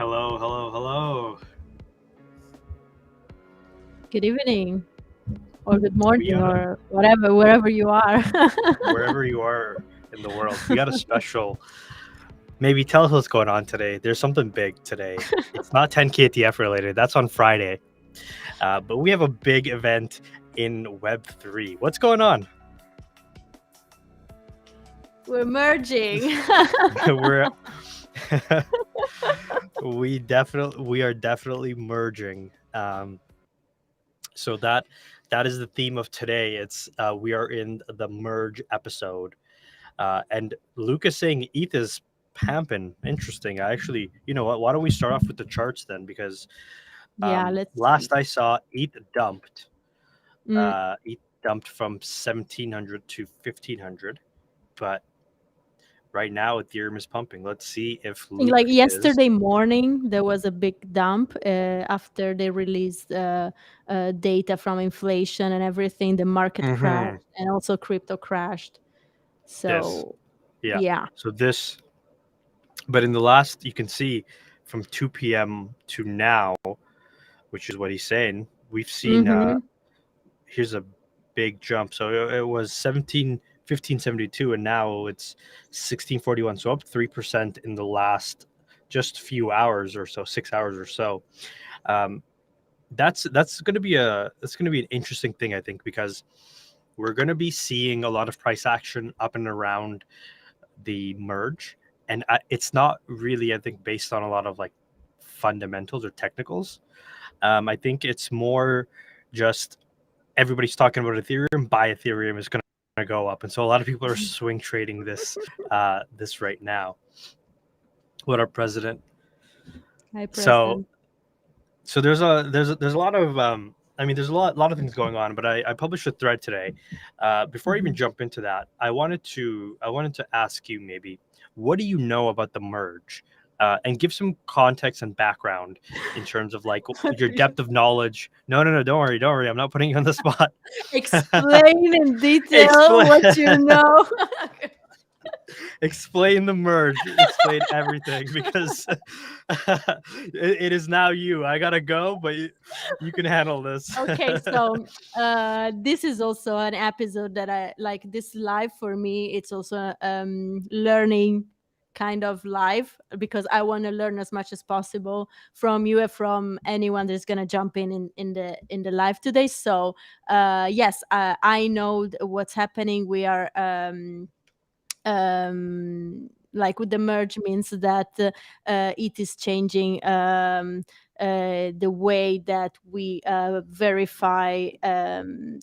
Hello, hello, hello. Good evening, or good We morning, got a or whatever, wherever you are. wherever you are in the world. We got a special. Maybe tell us what's going on today. There's something big today. It's not 10K related. That's on Friday. But we have a big event in Web3. What's going on? We're merging. We're we are definitely merging. So that is the theme of today. It's we are in the merge episode. And Lucas saying ETH is pamping. Interesting. I actually, you know what? Why don't we start off with the charts then? Because Yeah, let's see. last I saw, ETH dumped. Mm, ETH dumped from 1,700 to 1,500, but right now Ethereum is pumping. Let's see if I think like Luke is. yesterday morning, there was a big dump after they released data from inflation and everything. The market crashed Mhm. and also crypto crashed. This, So, yeah. yeah. So this, but in the last, you can see from 2 p.m. to now, which is what he's saying. We've seen Mm-hmm. here's a big jump. So it was 1572 and now it's 1641. So up 3% in the last just few hours or so, 6 hours or so. Um, that's going to be an interesting thing, I think, because we're going to be seeing a lot of price action up and around the merge, and it's not really, I think, based on a lot of like fundamentals or technicals. I think it's more just everybody's talking about Ethereum. Buy Ethereum is going to go up, and so a lot of people are swing trading this right now. What our president? Hi, So President. there's a lot of I mean, there's a lot of things going on, but I published a thread today. Before I even Mhm. jump into that, I wanted to ask you, maybe, what do you know about the merge, and give some context and background in terms of like your depth of knowledge. No, don't worry. I'm not putting you on the spot. Explain in detail Explain what you know. explain the merge. Explain everything because it is now you. I gotta go, but you can handle this. Okay, so this is also an episode that I like. This live for me, it's also learning kind of live because I want to learn as much as possible from you and from anyone that's gonna jump in the live today. So yes, I know what's happening. We are like with the merge means that it is changing the way that we verify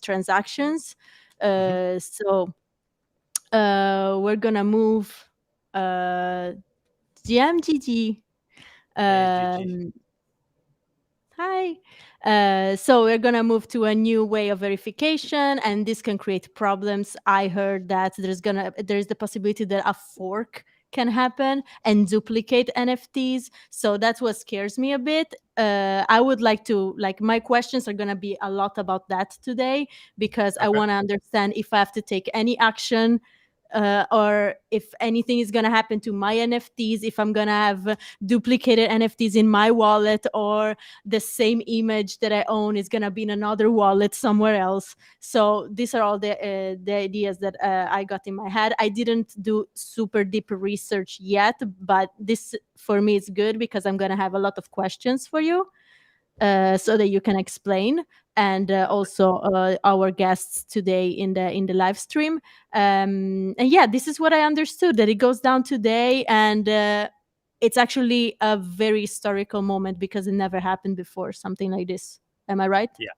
transactions. Mhm. So we're gonna move uh, GMGG. Hey, Gigi. Um, Hi. So we're gonna move to a new way of verification, and this can create problems. I heard that there's the possibility that a fork can happen and duplicate NFTs. So that's what scares me a bit. I would like to like my questions are gonna be a lot about that today because I Okay. want to understand if I have to take any action. Or if anything is going to happen to my NFTs, if I'm going to have duplicated NFTs in my wallet, or the same image that I own is going to be in another wallet somewhere else. So these are all the ideas that I got in my head. I didn't do super deep research yet, but this for me is good because I'm going to have a lot of questions for you. So that you can explain, and also our guests today in the live stream. And yeah, this is what I understood, that it goes down today, and it's actually a very historical moment because it never happened before, something like this. Am I right? Yeah.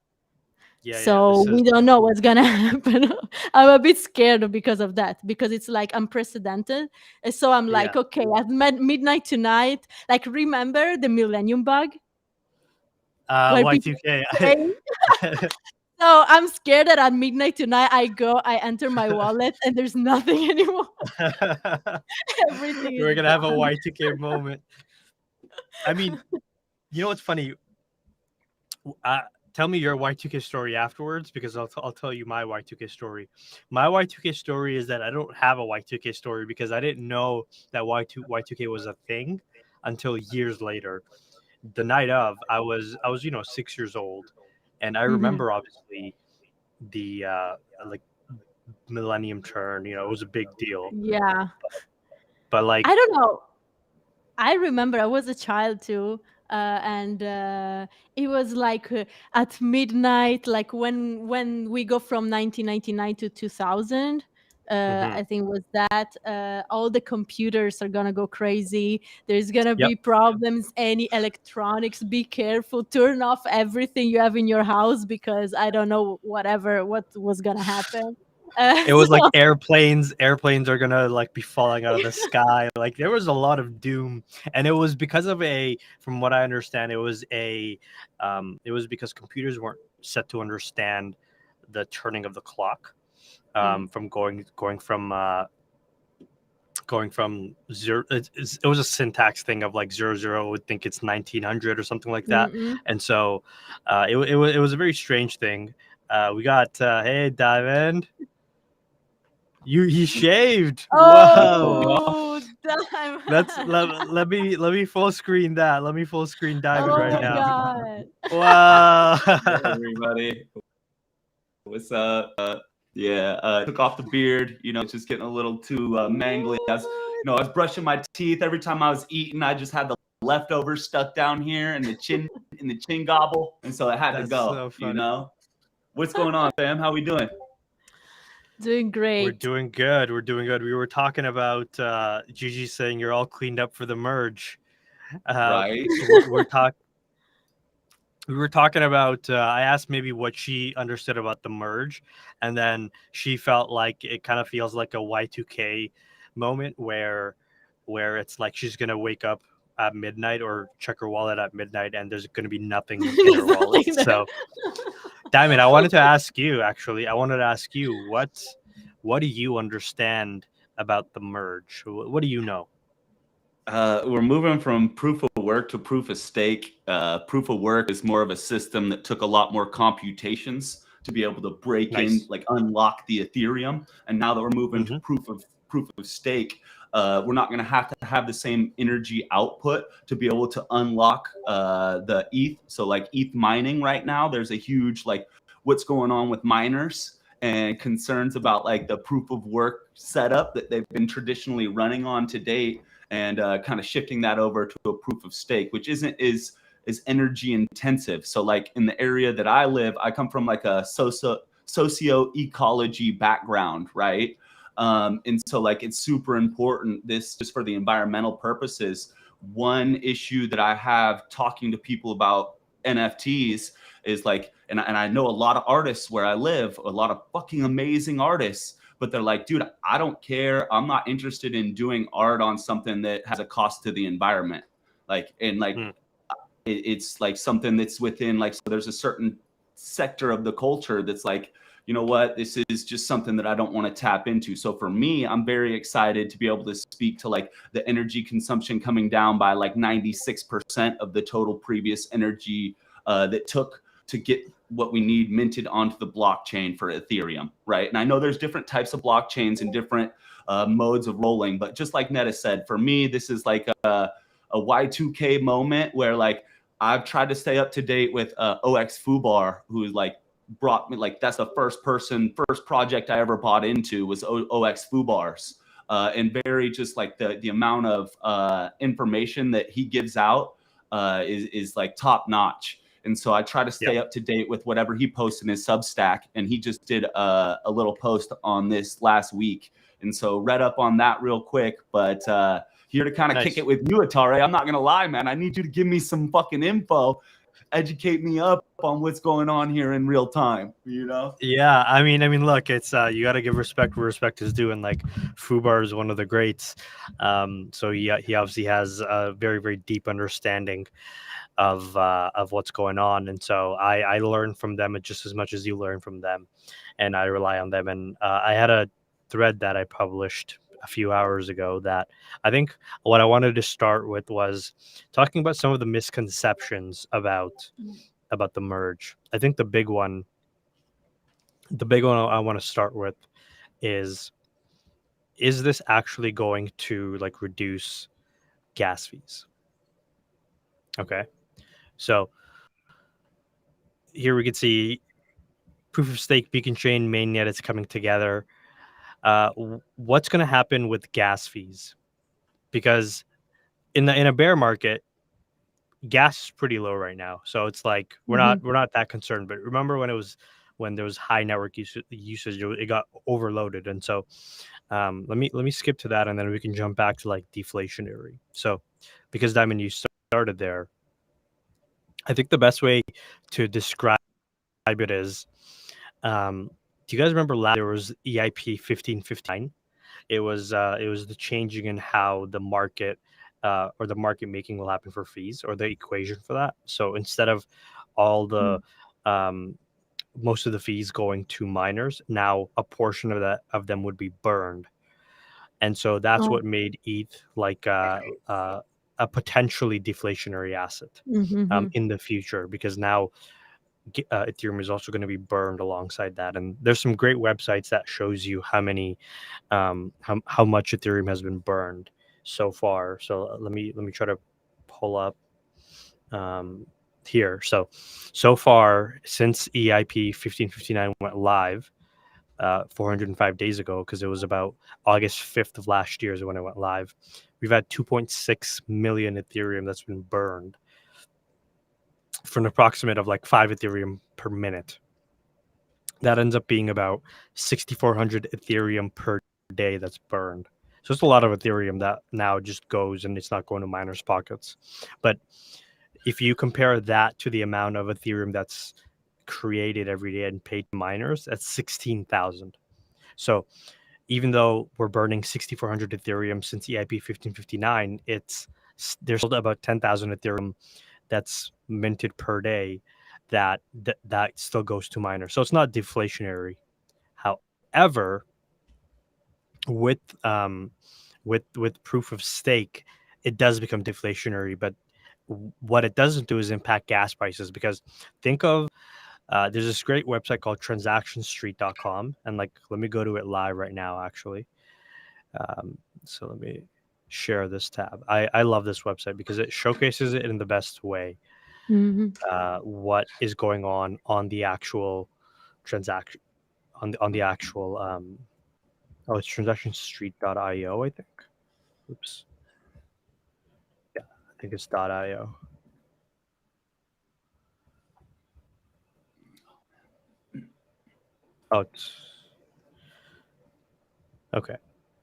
Yeah. So This is we don't know what's gonna happen. I'm a bit scared because of that, because it's like unprecedented. And so I'm yeah. like, okay, at midnight tonight, like remember the Millennium Bug where people Y2K. say. So I'm scared that at midnight tonight I enter my wallet and there's nothing anymore. Everything is We're gonna have a gone. Y2K moment. I mean, you know what's funny? Uh, Tell me your Y2K story afterwards, because I'll tell you my Y2K story. My Y2K story is that I don't have a Y2K story because I didn't know that Y2K was a thing. until years later. The night of, I was 6 years old, and I Mhm. remember obviously the like millennium turn. It was a big deal, Yeah. but I like, don't know. I remember I was a child too, and it was like at midnight, like when we go from 1999 to 2000. mhm. I think was that all the computers are gonna go crazy. There's gonna Yep. be problems. Any electronics, be careful. Turn off everything you have in your house because I don't know what was gonna happen. It was like So airplanes are gonna like be falling out of the sky. Like there was a lot of doom, and it was because of from what I understand, it was because computers weren't set to understand the turning of the clock, Mm, from going from zero. It was a syntax thing of like 00 would think it's 1900 or something like that, mm-mm. and so it was a very strange thing. We got hey Diamond. He shaved. Whoa. Oh, damn. Let me full screen that. Let me full screen Diamond Oh right my now. god. Wow. Hey everybody, what's up? Yeah, took off the beard. It's just getting a little too mangly. I was brushing my teeth every time I was eating. I just had the leftovers stuck down here in the chin gobble, and so it had to That's go. so funny. What's going on, fam? How we doing? Doing We're great. doing good. We're doing good. We were talking about Gigi saying you're all cleaned up for the merge. Right. So we were talking about I asked maybe what she understood about the merge, and then she felt like it kind of feels like a Y2K moment where it's like she's gonna wake up at midnight or check her wallet at midnight and there's gonna be nothing in her wallet. Something that. So Diamond, I wanted to ask you what do you understand about the merge? What do you know? We're moving from proof of work to proof of stake. Proof of work is more of a system that took a lot more computations to be able to break in, Nice. like unlock the Ethereum. And now that we're moving to Hmm. proof of stake, we're not going to have the same energy output to be able to unlock the ETH. So like ETH mining right now, there's a huge like what's going on with miners and concerns about like the proof of work setup that they've been traditionally running on to date, and kind of shifting that over to a proof of stake, which isn't is energy intensive. So like in the area that I live, I come from like a socio ecology background, right? And so like it's super important, this just for the environmental purposes. One issue that I have talking to people about NFTs is like, and I know a lot of artists where I live, a lot of fucking amazing artists, but they're like, dude, I don't care. I'm not interested in doing art on something that has a cost to the environment. Like, and like, Mm. it's like something that's within like, so there's a certain sector of the culture that's like, you know what, this is just something that I don't want to tap into. So for me, I'm very excited to be able to speak to like the energy consumption coming down by like 96% of the total previous energy that took to get what we need minted onto the blockchain for Ethereum, right? And I know there's different types of blockchains and different modes of rolling, but just like Netta said, for me, this is like a Y2K moment where like I've tried to stay up to date with OX Fubar, who is like brought me, like that's the first project I ever bought into was OX Fubars. And very just like the amount of information that he gives out is like top notch. And so I try to stay Yep. up to date with whatever he posts in his Substack. And he just did a little post on this last week. And so read up on that real quick. But here to kind of kick Nice. it with you, Atare. I'm not going to lie, man. I need you to give me some fucking info, educate me up on what's going on here in real time, you know? Yeah, I mean, look, it's you got to give respect where respect is due, and like Fubar is one of the greats. So he obviously has a very very deep understanding of what's going on, and so I learn from them just as much as you learn from them, and I rely on them. And I had a thread that I published a few hours ago that I think what I wanted to start with was talking about some of the misconceptions about the merge. I think the big one I want to start with is this actually going to like reduce gas fees? Okay, so here we can see proof of stake, beacon chain, mainnet is coming together. What's going to happen with gas fees? Because in a bear market, gas is pretty low right now, so it's like we're not that concerned. But remember when there was high network usage, it got overloaded, and so let me skip to that, and then we can jump back to like deflationary. So because Diamond, you started there, I think the best way to describe it is, do you guys remember last there was EIP 1559? It was the changing in how the market or the market making will happen for fees, or the equation for that. So instead of all the most of the fees going to miners, now a portion of them would be burned, and so that's what made ETH like a potentially deflationary asset in the future, because now Ethereum is also going to be burned alongside that. And there's some great websites that shows you how many how much Ethereum has been burned so far. So let me try to pull up here. So far since EIP 1559 went live 405 days ago, because it was about August 5th of last year is when it went live, we've had 2.6 million Ethereum that's been burned for an approximate of like 5 Ethereum per minute. That ends up being about 6,400 Ethereum per day that's burned. So it's a lot of Ethereum that now just goes, and it's not going to miners' pockets. But if you compare that to the amount of Ethereum that's created every day and paid to miners, that's 16,000. So even though we're burning 6,400 Ethereum since EIP 1559, there's still about 10,000 Ethereum that's minted per day that still goes to miners. So it's not deflationary. However, with proof of stake, it does become deflationary. But what it doesn't do is impact gas prices, because think of there's this great website called transactionstreet.com, and like let me go to it live right now actually. So let me share this tab. I love this website because it showcases it in the best way. What is going on the actual transaction, on the actual it's transactionstreet.io, I think. Oops. Yeah, I think it's .io. Oh, it's okay.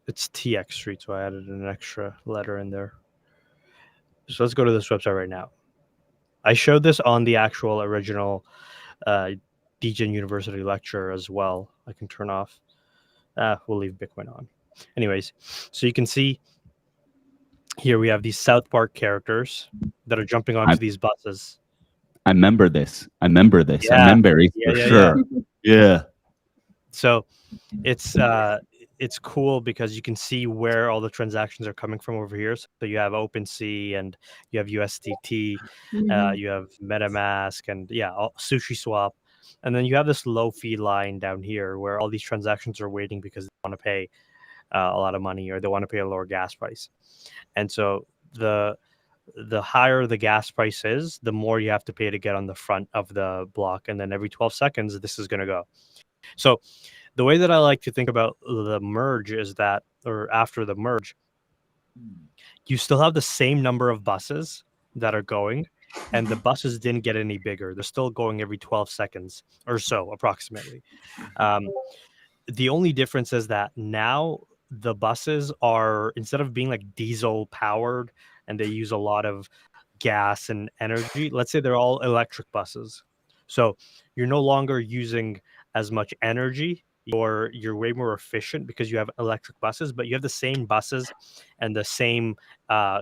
It's TX Street, so I added an extra letter in there. So let's go to this website right now. I showed this on the actual original DGen University lecture as well. I can turn off. We'll leave Bitcoin on. Anyways, so you can see here we have these South Park characters that are jumping onto these buses. I remember this. I remember it for sure. Yeah. So it's cool because you can see where all the transactions are coming from over here. So you have OpenSea, and you have USDT, you have MetaMask, and SushiSwap. And then you have this low fee line down here where all these transactions are waiting because they want to pay a lot of money, or they want to pay a lower gas price. And so the higher the gas price is, the more you have to pay to get on the front of the block. And then every 12 seconds, this is going to go. So the way that I like to think about the merge is that, or after the merge, you still have the same number of buses that are going, and the buses didn't get any bigger. They're still going every 12 seconds or so, approximately. The only difference is that now the buses are, instead of being like diesel powered and they use a lot of gas and energy, let's say they're all electric buses. So you're no longer using as much energy, or you're way more efficient because you have electric buses, but you have the same buses and the same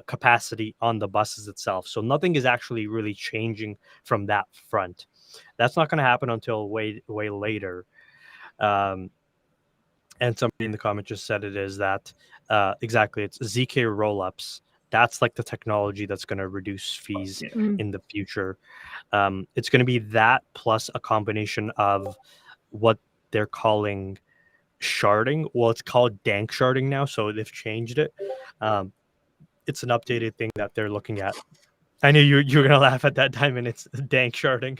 capacity on the buses itself. So nothing is actually really changing from that front. That's not going to happen until way later. And somebody in the comment just said it is that exactly, it's ZK rollups. That's like the technology that's going to reduce fees in the future. It's going to be that plus a combination of what they're calling sharding. Well, it's called dank sharding now, so they've changed it. It's an updated thing that they're looking at. I knew you were gonna laugh at that time, and it's dank sharding.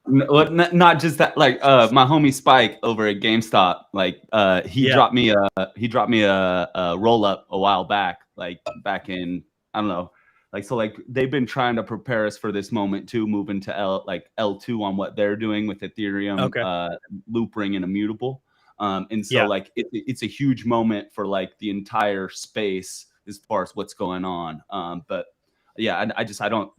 Not just that, like my homie Spike over at GameStop, like he Yeah. dropped me a roll up a while back, like back in, I don't know, like, so like they've been trying to prepare us for this moment too, moving to L2 on what they're doing with Ethereum, Okay. loop ring and immutable. And so Yeah. like it's a huge moment for like the entire space as far as what's going on. But yeah, I don't.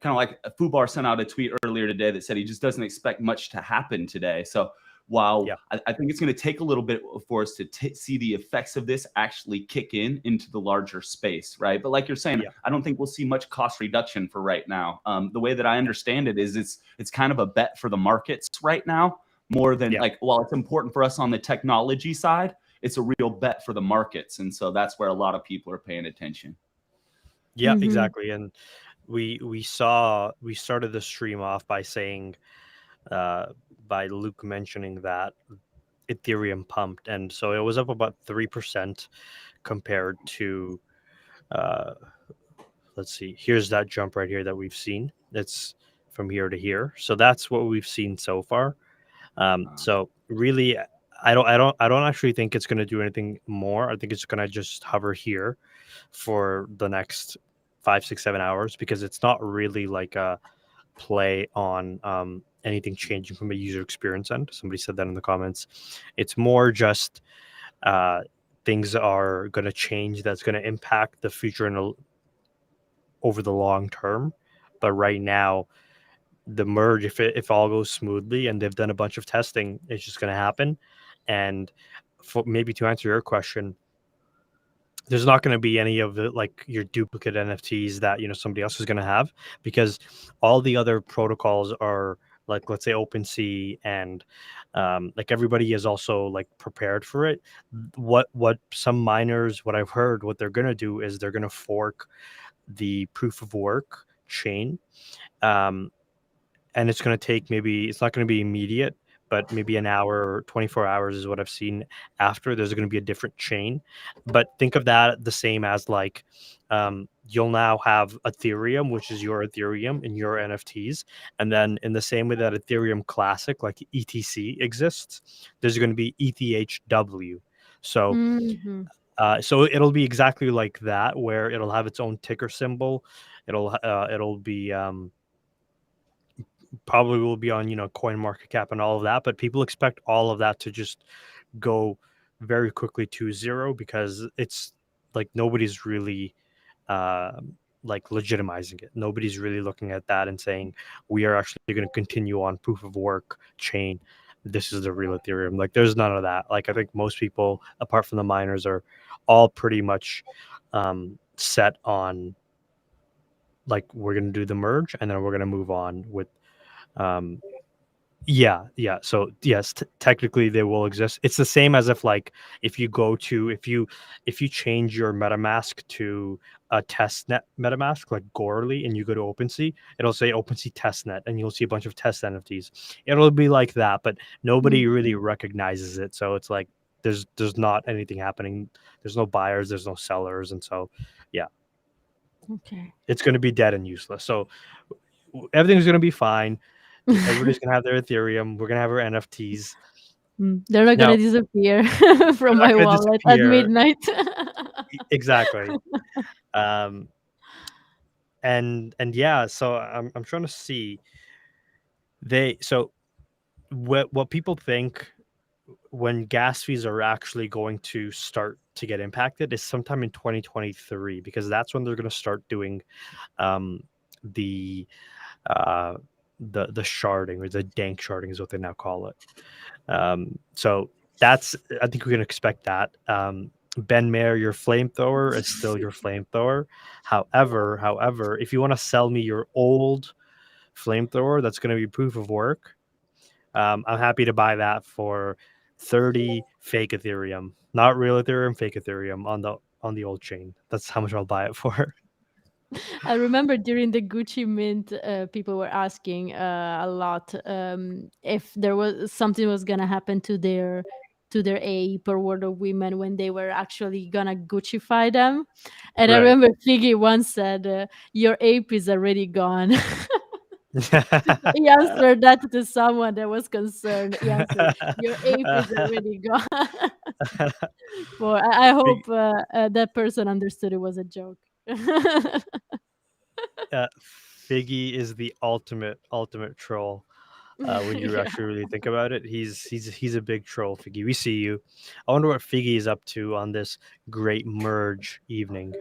Kind of like Fubar sent out a tweet earlier today that said he just doesn't expect much to happen today. So while Yeah. I think it's going to take a little bit for us to see the effects of this actually kick in into the larger space, right? But like you're saying, Yeah. I don't think we'll see much cost reduction for right now. The way that I understand it is it's kind of a bet for the markets right now, more than Yeah. like, while it's important for us on the technology side, it's a real bet for the markets. And so that's where a lot of people are paying attention. Yeah, exactly. And we started the stream off by saying by Luke mentioning that Ethereum pumped, and so it was up about 3% compared to uh let's see, here's that jump right here that we've seen. It's from here to here, so that's what we've seen so far. So really, I don't actually think it's going to do anything more. I think it's going to just hover here for the next 5, 6, 7 hours, because it's not really like a play on anything changing from a user experience end. Somebody said that in the comments. It's more just uh, things are going to change that's going to impact the future over the long term. But right now, the merge, if all goes smoothly and they've done a bunch of testing, it's just going to happen. And maybe to answer your question, there's not going to be any of the like your duplicate NFTs that somebody else is going to have, because all the other protocols are like, let's say, OpenSea, and like everybody is also like prepared for it. What some miners, what I've heard, what they're going to do is they're going to fork the proof of work chain. Um, and it's going to take, maybe it's not going to be immediate, but maybe an hour or 24 hours is what I've seen. After, there's going to be a different chain. But think of that the same as like, you'll now have Ethereum, which is your Ethereum and your NFTs. And then in the same way that Ethereum Classic, like ETC, exists, there's going to be ETHW. So so it'll be exactly like that, where it'll have its own ticker symbol. It'll be probably will be on coin market cap and all of that, but people expect all of that to just go very quickly to zero, because it's like nobody's really uh like legitimizing it. Nobody's really looking at that and saying we are actually going to continue on proof of work chain. This is the real Ethereum. Like, there's none of that. Like, I think most people, apart from the miners, are all pretty much set on like, we're going to do the merge and then we're going to move on with um yeah. So yes, technically they will exist. It's the same as if, like, if you change your MetaMask to a testnet MetaMask, like Gorley, and you go to OpenSea, it'll say OpenSea testnet, and you'll see a bunch of test NFTs. It'll be like that, but nobody really recognizes it. So it's like there's not anything happening. There's no buyers, there's no sellers, and so yeah, Okay. it's going to be dead and useless. So everything's going to be fine. Everybody's gonna have their Ethereum. We're gonna have our NFTs. They're not Now, gonna disappear from they're not my gonna wallet at disappear. midnight. Exactly. Um, and yeah. So I'm trying to see. So what people think when gas fees are actually going to start to get impacted is sometime in 2023, because that's when they're going to start doing um, the uh, the sharding, or the dank sharding is what they now call it. So that's, I think we can expect that. Ben Mayer, your flamethrower is still your flamethrower. However, if you want to sell me your old flamethrower that's going to be proof of work, I'm happy to buy that for 30 fake Ethereum, not real Ethereum, fake Ethereum on the old chain. That's how much I'll buy it for. I remember during the Gucci mint, people were asking a lot if there was something was gonna happen to to their ape or World of Women when they were actually gonna Guccify them. And I Right. remember Figgy once said, "Your ape is already gone." He answered that to someone that was concerned. He answered, "Your ape is already gone." For I hope that person understood it was a joke. Figgy is the ultimate troll. When you Yeah. actually really think about it, he's a big troll. Figgy, we see you. I wonder what Figgy is up to on this great merge evening.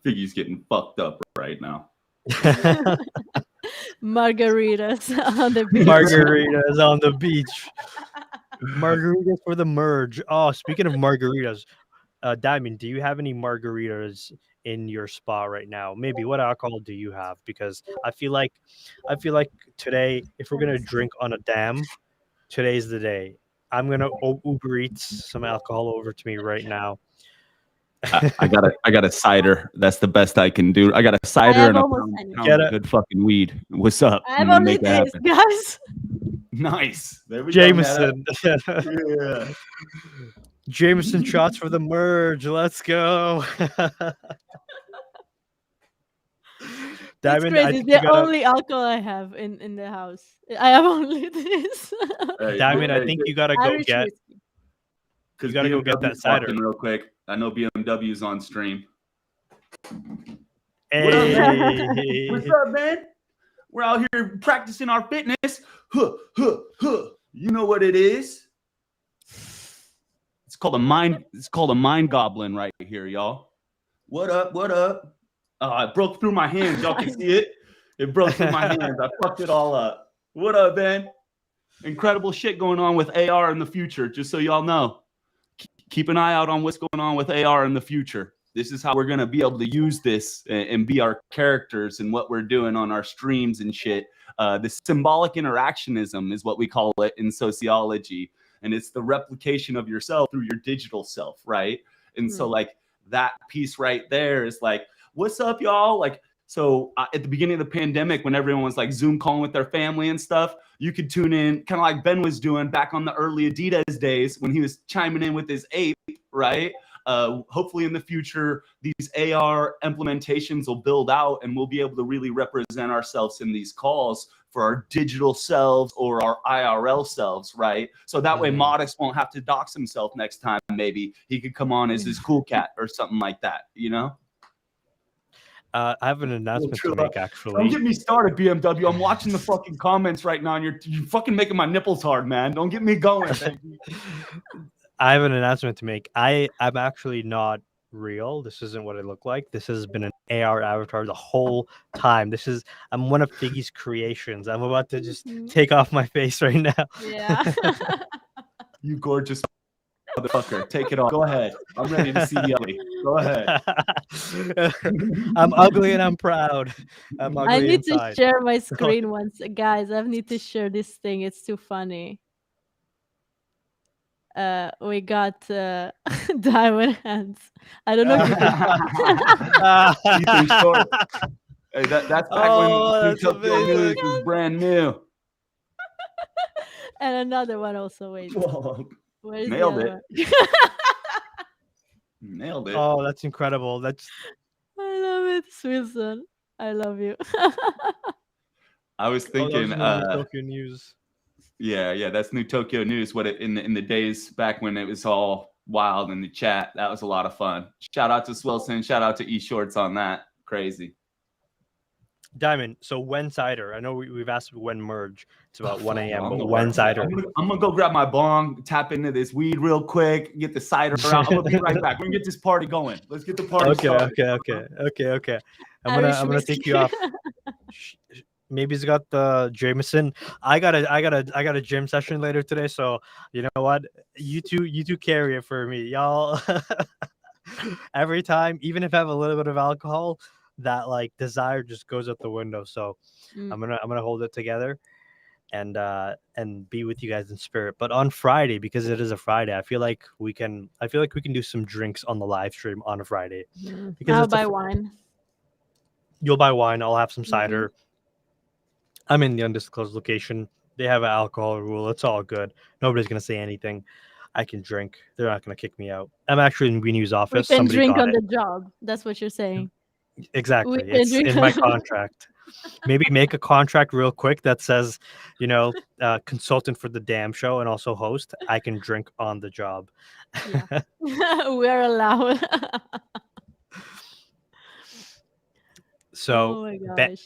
Figgy's getting fucked up right now. Margaritas on the beach. Margaritas on the beach. Margaritas for the merge. Oh, speaking of margaritas, Diamond, do you have any margaritas in your spa right now? Maybe what alcohol do you have? Because I feel like today, if we're gonna drink on a dam, today's the day. I'm gonna Uber Eats some alcohol over to me right now. I got a cider. That's the best I can do. I got a I cider have and a almost pound, any. pound Get of it. good fucking weed. What's up? I I'm have gonna only make that this, happen. guys. Nice. There we go. Netta. Jameson. Yeah. Jameson shots for the merge. Let's go. It's Diamond, I crazy. think you The gotta. only alcohol I have in the house. I have only this. Hey, Diamond, I hey, think you gotta go Irish get. whiskey. because You gotta go get that cider. real quick. I know BMW's on stream. Hey. What up, man? What's up, man? We're out here practicing our fitness. Huh, huh, huh. You know what it is? It's called a mind goblin right here, y'all. What up? What up? It broke through my hands. Y'all can see it. It broke through my hands. I fucked it all up. What up, man? Incredible shit going on with AR in the future. Just so y'all know, keep an eye out on what's going on with AR in the future. This is how we're going to be able to use this and be our characters and what we're doing on our streams and shit. The symbolic interactionism is what we call it in sociology. And it's the replication of yourself through your digital self, right? And so like that piece right there is like, what's up, y'all? Like, so at the beginning of the pandemic, when everyone was like Zoom calling with their family and stuff, you could tune in kind of like Ben was doing back on the early Adidas days when he was chiming in with his ape, right? Hopefully in the future, these AR implementations will build out and we'll be able to really represent ourselves in these calls for our digital selves or our IRL selves, right? So that way Modest won't have to dox himself next time. Maybe he could come on as his cool cat or something like that, you know? I have an announcement to make, actually. Don't get me started, BMW. I'm watching the fucking comments right now, and you're fucking making my nipples hard, man. Don't get me going. I have an announcement to make. I'm actually not real. This isn't what I look like. This has been an AR avatar the whole time. I'm one of Figgy's creations. I'm about to just take off my face right now. Yeah. You gorgeous motherfucker. Take it off. Go ahead. I'm ready to see you. Go ahead. I'm ugly and I'm proud. I'm ugly I need inside. to share my screen once. Guys, I need to share this thing. It's too funny. We got diamond hands. I don't know if you can. Ethan Short. Hey, that's back when that's Tokyo News amazing. was brand new. And another one also. Wait. Where is Nailed the it. other Nailed it. Oh, that's incredible. That's one? I love it, Wilson. I love you. I was thinking, Tokyo News. yeah, that's New Tokyo News. What it in the days back when it was all wild in the chat. That was a lot of fun. Shout out to Swilson. Shout out to E Shorts on that. Crazy. Diamond, so when cider? I know we've asked when merge. It's about 1 a.m. I'm But when cider? I'm gonna go grab my bong, tap into this weed real quick, get the cider out. I'm gonna be right back. We're gonna get this party going. Let's get the party started. Okay. I'm Irish gonna whiskey. take you off. Maybe he's got the Jameson. I got a gym session later today, so you know what? You two carry it for me, y'all. Every time, even if I have a little bit of alcohol, that like desire just goes out the window. So I'm gonna hold it together and be with you guys in spirit. But on Friday, because it is a Friday, I feel like we can do some drinks on the live stream on a Friday. Because I'll buy wine. You'll buy wine. I'll have some cider. I'm in the undisclosed location. They have an alcohol rule. It's all good. Nobody's gonna say anything. I can drink. They're not going to kick me out. I'm actually in Weenu's We office. can Somebody drink got on it. the job. That's what you're saying. We Exactly. can It's drink in my contract. Maybe make a contract real quick that says, consultant for the damn show and also host. I can drink on the job. Yeah. We're allowed. So Oh my ba- gosh.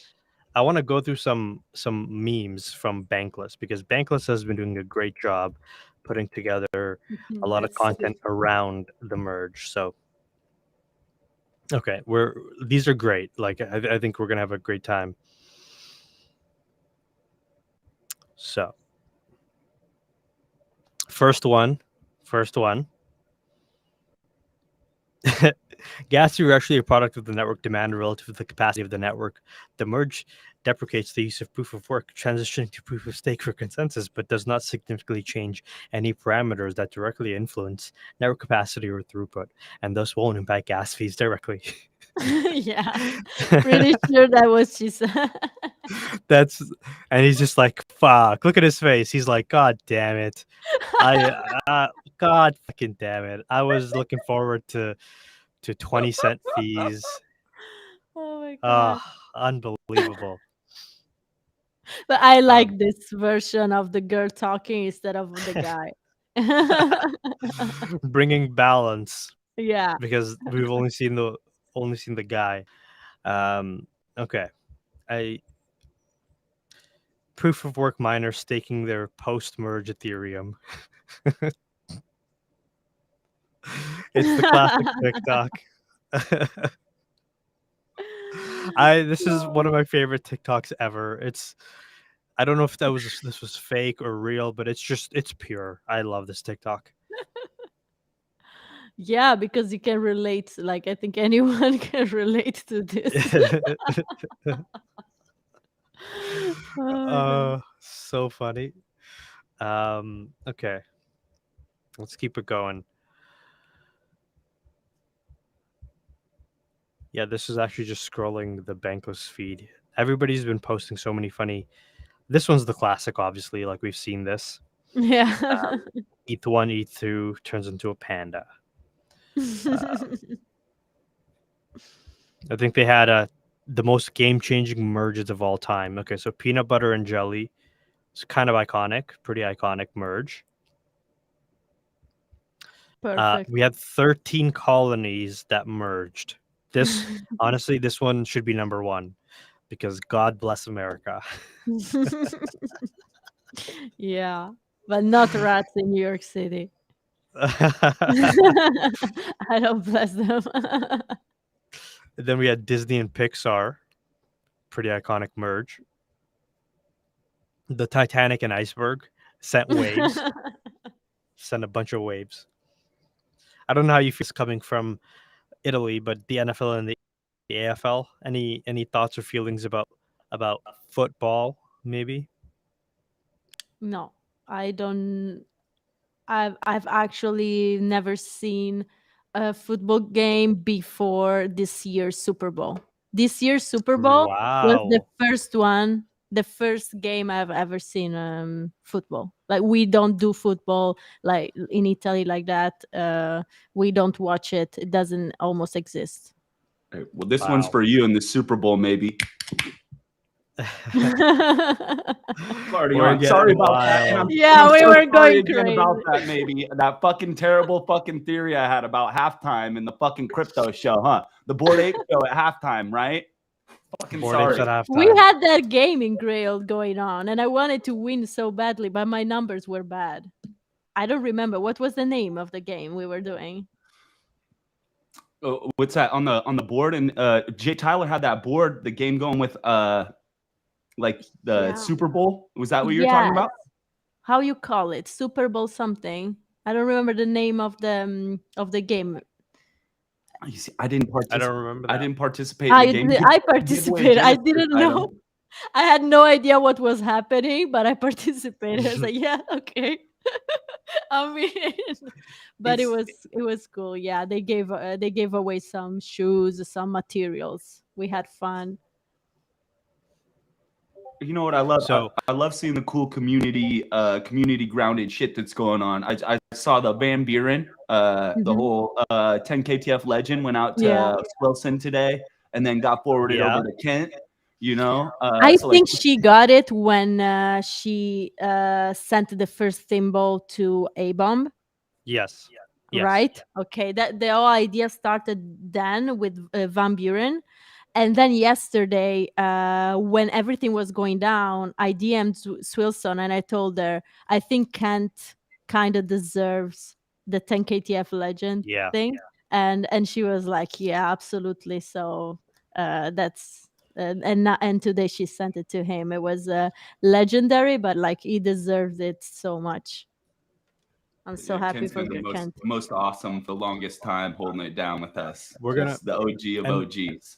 I want to go through some memes from Bankless because Bankless has been doing a great job putting together a lot of Let's see. content around the merge. So okay, these are great. Like I think we're gonna have a great time. So first one. Gas fees are actually a product of the network demand relative to the capacity of the network. The merge deprecates the use of proof of work, transitioning to proof of stake for consensus, but does not significantly change any parameters that directly influence network capacity or throughput, and thus won't impact gas fees directly. Yeah. Pretty sure that was she said. And he's just like, fuck, look at his face. He's like, God damn it. God fucking damn it. I was looking forward to 20-cent fees. Oh my god. Unbelievable. But I like this version of the girl talking instead of the guy. Bringing balance Yeah. because we've only seen the guy. Okay. Proof of work miners staking their post-merge Ethereum. It's the classic TikTok. This is one of my favorite TikToks ever. I don't know if this was fake or real, but it's pure. I love this TikTok. Yeah, because you can relate. Like, I think anyone can relate to this. Oh my God. So funny. Okay. Let's keep it going. Yeah, this is actually just scrolling the Bankless feed. Everybody's been posting so many funny. This one's the classic, obviously. Like we've seen this. Yeah. ETH1, ETH2 turns into a panda. I think they had the most game-changing merges of all time. Okay, so peanut butter and jelly. It's kind of iconic, pretty iconic merge. Perfect. We had 13 colonies that merged. Honestly, this one should be number one because God bless America. Yeah, but not rats in New York City. I don't bless them. Then we had Disney and Pixar, pretty iconic merge. The Titanic and iceberg sent waves, sent a bunch of waves. I don't know how you feel coming from Italy, but the NFL and the AFL. Any thoughts or feelings about football? Maybe. No, I don't. I've actually never seen a football game before this year's Super Bowl. This year's Super Bowl was the Wow. first one, the first game I've ever seen football. Like, we don't do football like in Italy like that. We don't watch it. It doesn't almost exist. Right, well, this one's for you in the Super Bowl, maybe. Sorry about that. And Yeah, we were going again crazy. about that. Maybe that fucking terrible fucking theory I had about halftime in the fucking crypto show, huh? The Bored Ape show at halftime, right? Fucking sorry. We had that game in Grail going on, and I wanted to win so badly, but my numbers were bad. I don't remember what was the name of the game we were doing. What's that on the board? And Jay Tyler had that board, the game going with like the Super Bowl. Was that what you're talking about? How you call it? Super Bowl something. I don't remember the name of the game. You see, I didn't participate. I don't remember that. I didn't participate in the game. I participated. I didn't know. I had no idea what was happening, but I participated. I was like, yeah, okay. I mean, but it was cool. Yeah, they gave away some shoes, some materials. We had fun. You know what I love? So I love seeing the cool community grounded shit that's going on. I saw the Van Buren, the Mhm. whole 10 KTF legend went out Yeah. to Wilson today and then got forwarded yeah, over to Kent. You know, I so like think she got it when she sent the first thimble to A Bomb. yes, yes, Right? Okay, that the whole idea started then with Van Buren, and then yesterday, when everything was going down, I DM'd Swilson and I told her I think Kent kind of deserves the 10 KTF legend yeah. thing, and she was like, yeah, absolutely. So that's. And today she sent it to him. It was legendary, but like he deserved it so much. I'm so yeah, happy Kent's for been the Kent. most awesome for the longest time, holding it down with us. We're gonna Just the OG of and OGs.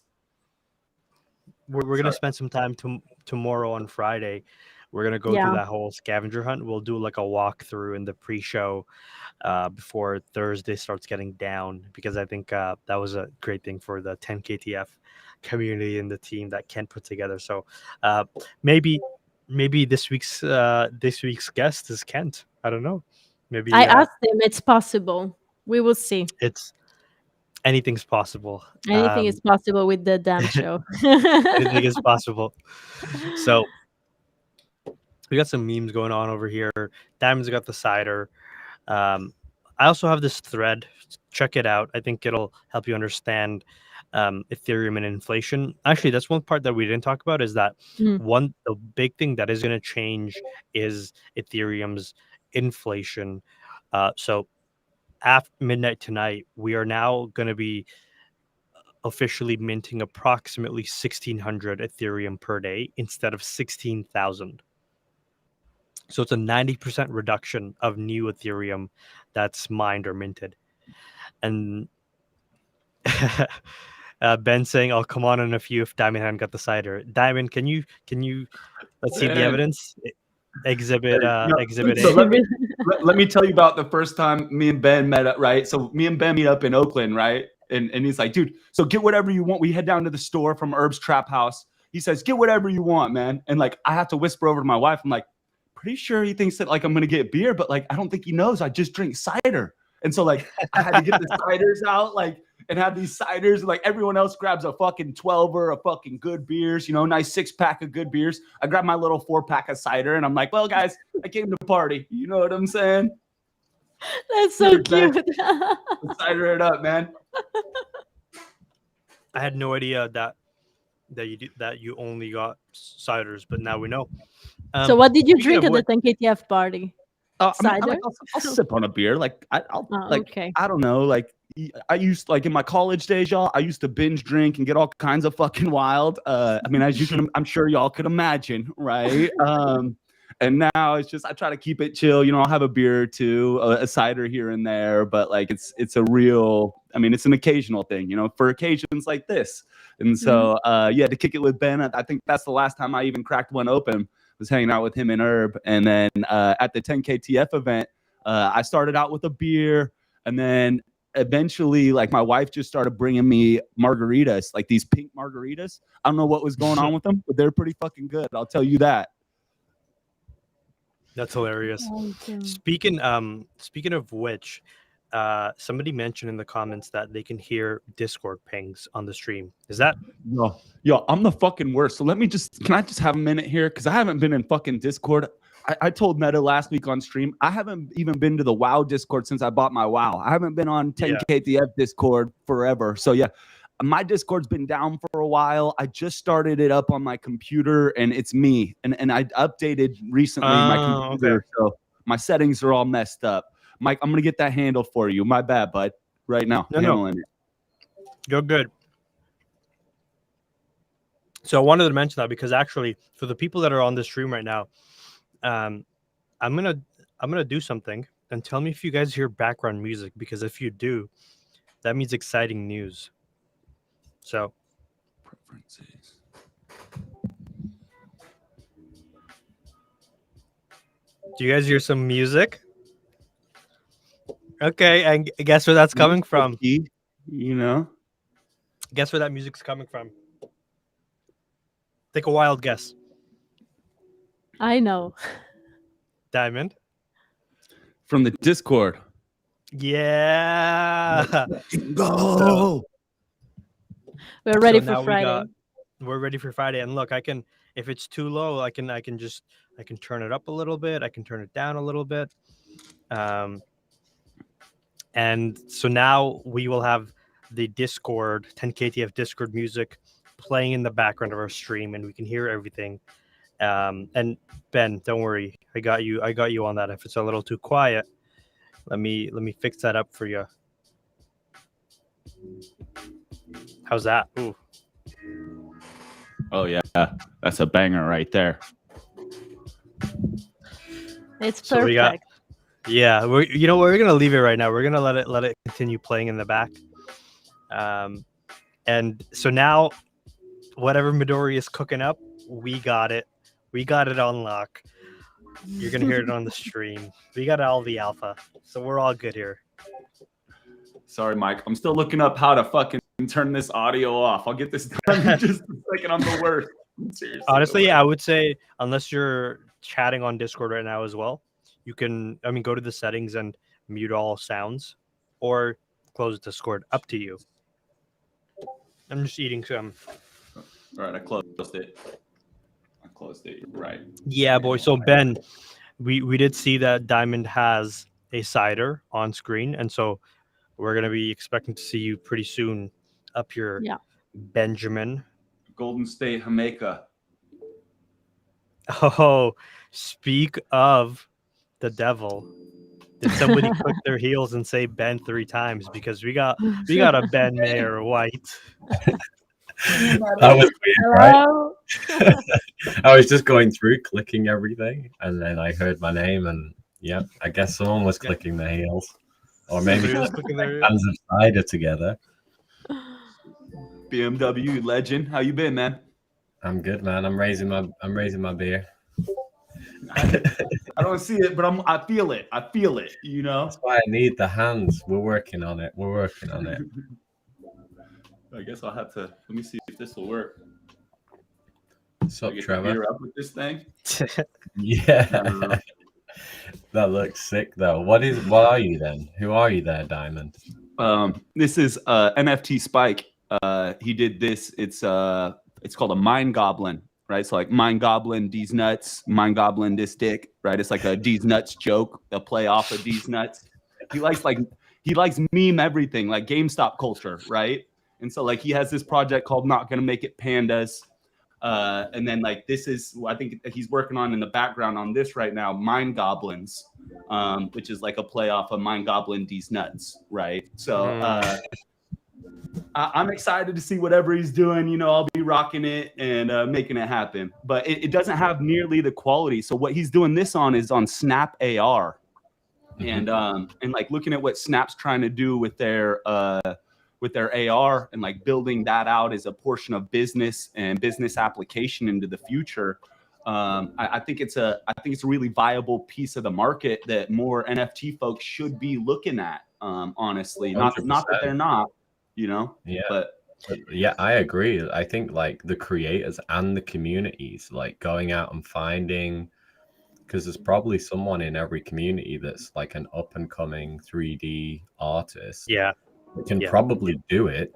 we're gonna Sorry. spend some time tomorrow on Friday. We're gonna go through Yeah. that whole scavenger hunt. We'll do like a walkthrough in the pre-show before Thursday starts getting down, because I think that was a great thing for the 10 KTF community and the team that Kent put together. So uh, maybe this week's guest is Kent. I don't know. I Maybe asked him, it's possible. We will see. it's anything's possible. Anything is possible with the damn show. Anything is possible. So we got some memes going on over here. Diamond's got the cider. I also have this thread. Check it out. I think it'll help you understand Ethereum and inflation. Actually, that's one part that we didn't talk about. Is that Mm. the big thing that is going to change is Ethereum's inflation. So after midnight tonight, we are now going to be officially minting approximately 1,600 Ethereum per day instead of 16,000. So it's a 90% reduction of new Ethereum that's mined or minted. And Ben saying, "I'll come on in a few if Diamond hadn't got the cider." Diamond, can you let's see the Man. evidence? Exhibit No, exhibit so A. let me tell you about the first time me and Ben met up, right? So me and Ben meet up in Oakland, right? And he's like, dude, so get whatever you want. We head down to the store from Herb's Trap House. He says, get whatever you want, man. And like, I have to whisper over to my wife. I'm like, pretty sure he thinks that like I'm gonna get beer, but like I don't think he knows I just drink cider. And so like I had to get the ciders out, like, and have these ciders. And like everyone else grabs a fucking 12er, a fucking good beers, you know, nice 6-pack of good beers. I grab my little 4-pack of cider, and I'm like, well, guys, I came to party. You know what I'm saying? That's so Cheers, Ben. cute. Let's cider it up, man. I had no idea that you only got ciders, but now we know. So what did you Speaking drink of at the which, 10 KTF party? I mean, Cider? I'll sip on a beer. Like I'll Oh, like okay. I don't know. Like I used, like in my college days, y'all. I used to binge drink and get all kinds of fucking wild. I mean, as you can, I'm sure y'all could imagine, right? And now it's just I try to keep it chill. You know, I'll have a beer or two, a cider here and there, but like it's a real. I mean, it's an occasional thing, you know, for occasions like this. And so, yeah, to kick it with Ben, I think that's the last time I even cracked one open. Was hanging out with him and Herb, and then at the 10 KTF event, I started out with a beer, and then eventually, like my wife just started bringing me margaritas, like these pink margaritas. I don't know what was going on with them, but they're pretty fucking good. I'll tell you that. that's hilarious. Awesome. Speaking of which, somebody mentioned in the comments that they can hear Discord pings on the stream. Is that Yo, I'm the fucking worst. So can I just have a minute here? Because I haven't been in fucking Discord. I told Meta last week on stream, I haven't even been to the WoW Discord since I bought my WoW. I haven't been on 10KTF Discord forever. So yeah, my Discord's been down for a while. I just started it up on my computer, and it's me. And I updated recently my computer, okay. so my settings are all messed up. Mike, I'm gonna get that handled for you. My bad, bud. Right now, handling it. You're good. So I wanted to mention that because actually, for the people that are on the stream right now, I'm gonna do something, and tell me if you guys hear background music, because if you do, that means exciting news. So Preferences. do you guys hear some music? Okay, and guess where that's coming from? You know, Guess where that music's coming from? Take a wild guess. I know. Diamond. From the Discord. Yeah. Go. We're ready So for now Friday. we're ready for Friday. And look, I can, if it's too low, I can turn it up a little bit. I can turn it down a little bit. And so now we will have the Discord 10KTF Discord music playing in the background of our stream, and we can hear everything. And Ben, don't worry, I got you on that. If it's a little too quiet, let me fix that up for you. How's that? Ooh. Oh yeah, that's a banger right there. It's perfect. So we got, yeah, we're gonna leave it right now. We're gonna let it continue playing in the back. And so now, whatever Midori is cooking up, we got it on lock. You're gonna hear it on the stream. We got all the alpha, so we're all good here. Sorry, Mike. I'm still looking up how to fucking turn this audio off. I'll get this done in just a second. I'm the worst. Seriously, Honestly, yeah, I would say unless you're chatting on Discord right now as well, you can, go to the settings and mute all sounds, or close Discord. Up to you. I'm just eating some. All right, I closed it. You're right. Yeah, boy. So Ben, we did see that Diamond has a cider on screen, and so we're gonna be expecting to see you pretty soon up here, Benjamin. Golden State, Jamaica. Oh, speak of the devil. Did somebody click their heels and say Ben 3 times? Because we got a Ben Mayer White. That was weird, right? I was just going through clicking everything, and then I heard my name, and yeah, I guess someone was clicking their heels, or maybe was clicking their hands of cider together. BMW legend, how you been, man? I'm good, man. I'm raising my beer. I don't see it, but I feel it. You know. That's why I need the hands. We're working on it. I guess I'll have to. Let me see if this will work. What's up, Trevor? You're up with this thing? Yeah. That looks sick, though. What are you then? Who are you there, Diamond? This is NFT Spike. He did this. It's called a Mind Goblin, right? So like Mind Goblin, D's nuts, Mind Goblin, this dick, right? It's like a D's nuts joke, a play off of D's nuts. He likes meme everything, like GameStop culture, right? And so like he has this project called Not Gonna Make It Pandas. And then like this is, I think he's working on in the background on this right now, Mind Goblins, which is like a play off of Mind Goblin D's nuts, right? So I'm excited to see whatever he's doing. You know, I'll be rocking it and making it happen. But it doesn't have nearly the quality. So what he's doing this on is on Snap AR, and like looking at what Snap's trying to do with their AR and like building that out as a portion of business and business application into the future. I think it's a really viable piece of the market that more NFT folks should be looking at. Honestly, not that they're not, you know. Yeah. But yeah, I agree. I think like the creators and the communities, like going out and finding, because there's probably someone in every community that's like an up and coming 3D artist. Yeah. Can probably do it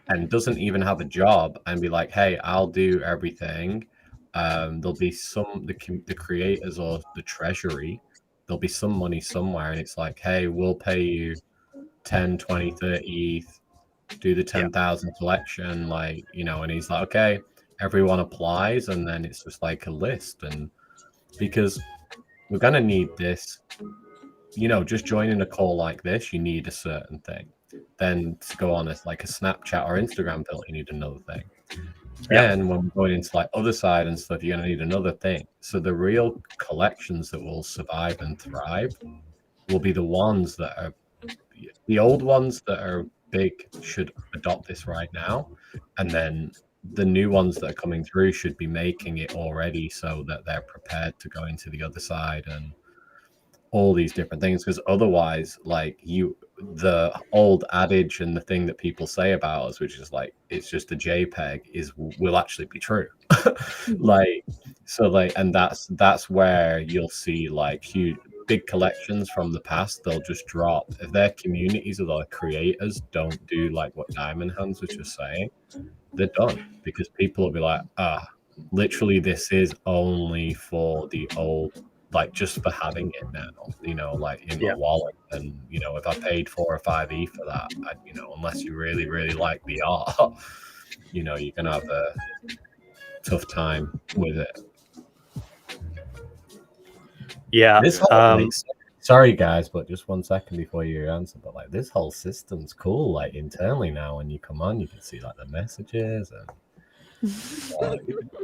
and doesn't even have a job and be like, hey, I'll do everything. There'll be the creators or the treasury, there'll be some money somewhere, and it's like, hey, we'll pay you 10, 20, 30 ETH, do the 10,000 collection, like, you know. And he's like, okay, everyone applies, and then it's just like a list. And because we're gonna need this, you know, just joining a call like this, you need a certain thing. Then to go on as like a Snapchat or Instagram filter, you need another thing. Then when we're going into like other side and stuff, you're gonna need another thing. So the real collections that will survive and thrive will be the ones that are the old ones that are big should adopt this right now, and then the new ones that are coming through should be making it already so that they're prepared to go into the other side and all these different things. Because otherwise, like the old adage and the thing that people say about us, which is like it's just a JPEG, will actually be true. Like So like, and that's where you'll see like huge big collections from the past. They'll just drop if their communities or their creators don't do like what Diamond Hands was just saying. They're done because people will be like, literally, this is only for the old, like just for having it now, you know, like in my wallet. And you know, if I paid 4 or 5 E for that, you know, unless you really, really like the art, you know, you're gonna have a tough time with it. Yeah. This whole, sorry guys, but just 1 second before you answer. But like this whole system's cool. Like internally now, when you come on, you can see like the messages and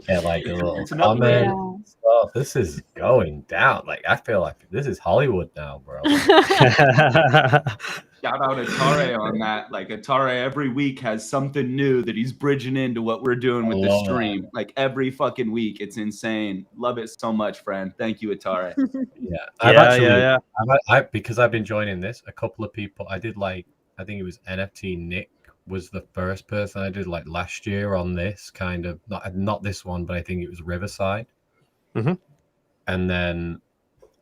get like a little comment. Oh, this is going down. Like I feel like this is Hollywood now, bro. Shout out Atare on that. Like Atare every week has something new that he's bridging into what we're doing with the stream. Like every fucking week, it's insane. Love it so much, friend. Thank you, Atare. Because I've been joining this. A couple of people I did like. I think it was NFT Nick was the first person I did like last year on this kind of not this one, but I think it was Riverside. Mm-hmm. And then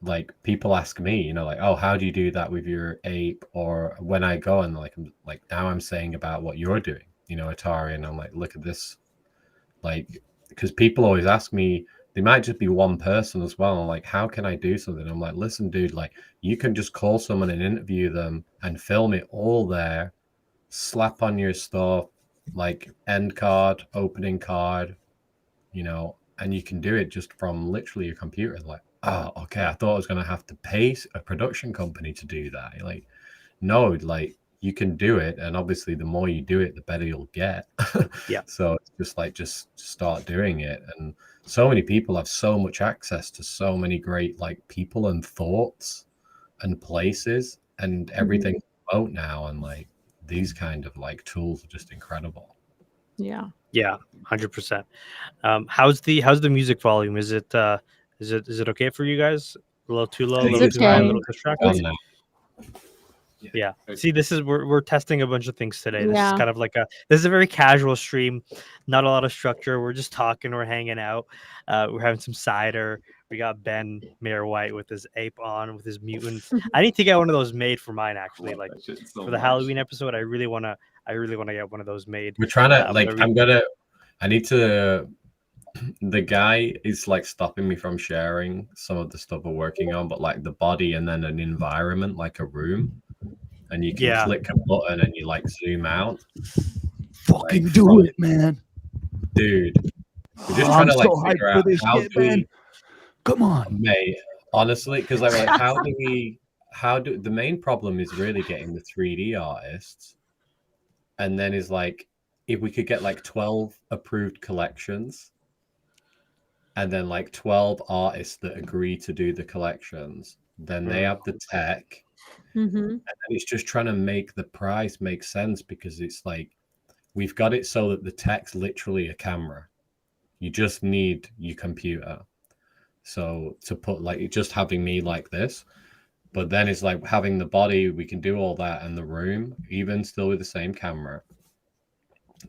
like people ask me, you know, like, oh, how do you do that with your ape? Or when I go and like now I'm saying about what you're doing, you know, Atari, and I'm like, look at this, like, because people always ask me, they might just be one person as well. I'm like, how can I do something? I'm like, listen, dude, like you can just call someone and interview them and film it all there, slap on your stuff, like end card, opening card, you know, and you can do it just from literally your computer. Like, oh, okay, I thought I was going to have to pay a production company to do that. Like, no, like you can do it. And obviously the more you do it, the better you'll get. Yeah. So it's just like, just start doing it. And so many people have so much access to so many great like people and thoughts and places and everything out now. And like these kind of like tools are just incredible. Yeah. Yeah, 100%. How's the music volume? Is it okay for you guys? A little too low, a little too high, a little distracted? Yeah. See, this is we're testing a bunch of things today. This is kind of like this is a very casual stream, not a lot of structure. We're just talking, we're hanging out, we're having some cider. We got Ben Mayor White with his ape on, with his mutant. I need to get one of those made for mine actually. Like for the Halloween episode, I really wanna get one of those made. We're trying to I need to. The guy is like stopping me from sharing some of the stuff we're working on, but like the body and then an environment, like a room, and you can click a button and you like zoom out. Fucking like, do it, man, dude. We're just trying to like figure out how do we. Come on, mate. Honestly, because like how do the main problem is really getting the 3D artists, and then is like if we could get like 12 approved collections. And then like 12 artists that agree to do the collections, then they have the tech. And then it's just trying to make the price make sense because it's like we've got it so that the tech's literally a camera. You just need your computer. So to put like just having me like this, but then it's like having the body, we can do all that in the room, even still with the same camera.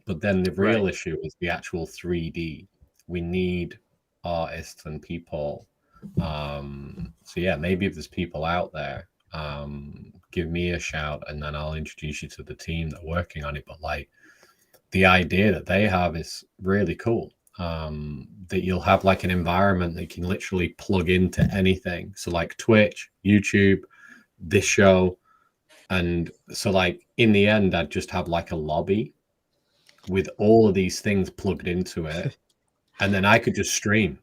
But then the real issue is the actual 3D. We need artists and people. So yeah, maybe if there's people out there, give me a shout and then I'll introduce you to the team that are working on it. But like the idea that they have is really cool. That you'll have like an environment that you can literally plug into anything. So like Twitch, YouTube, this show. And so like in the end, I'd just have like a lobby with all of these things plugged into it. And then I could just stream.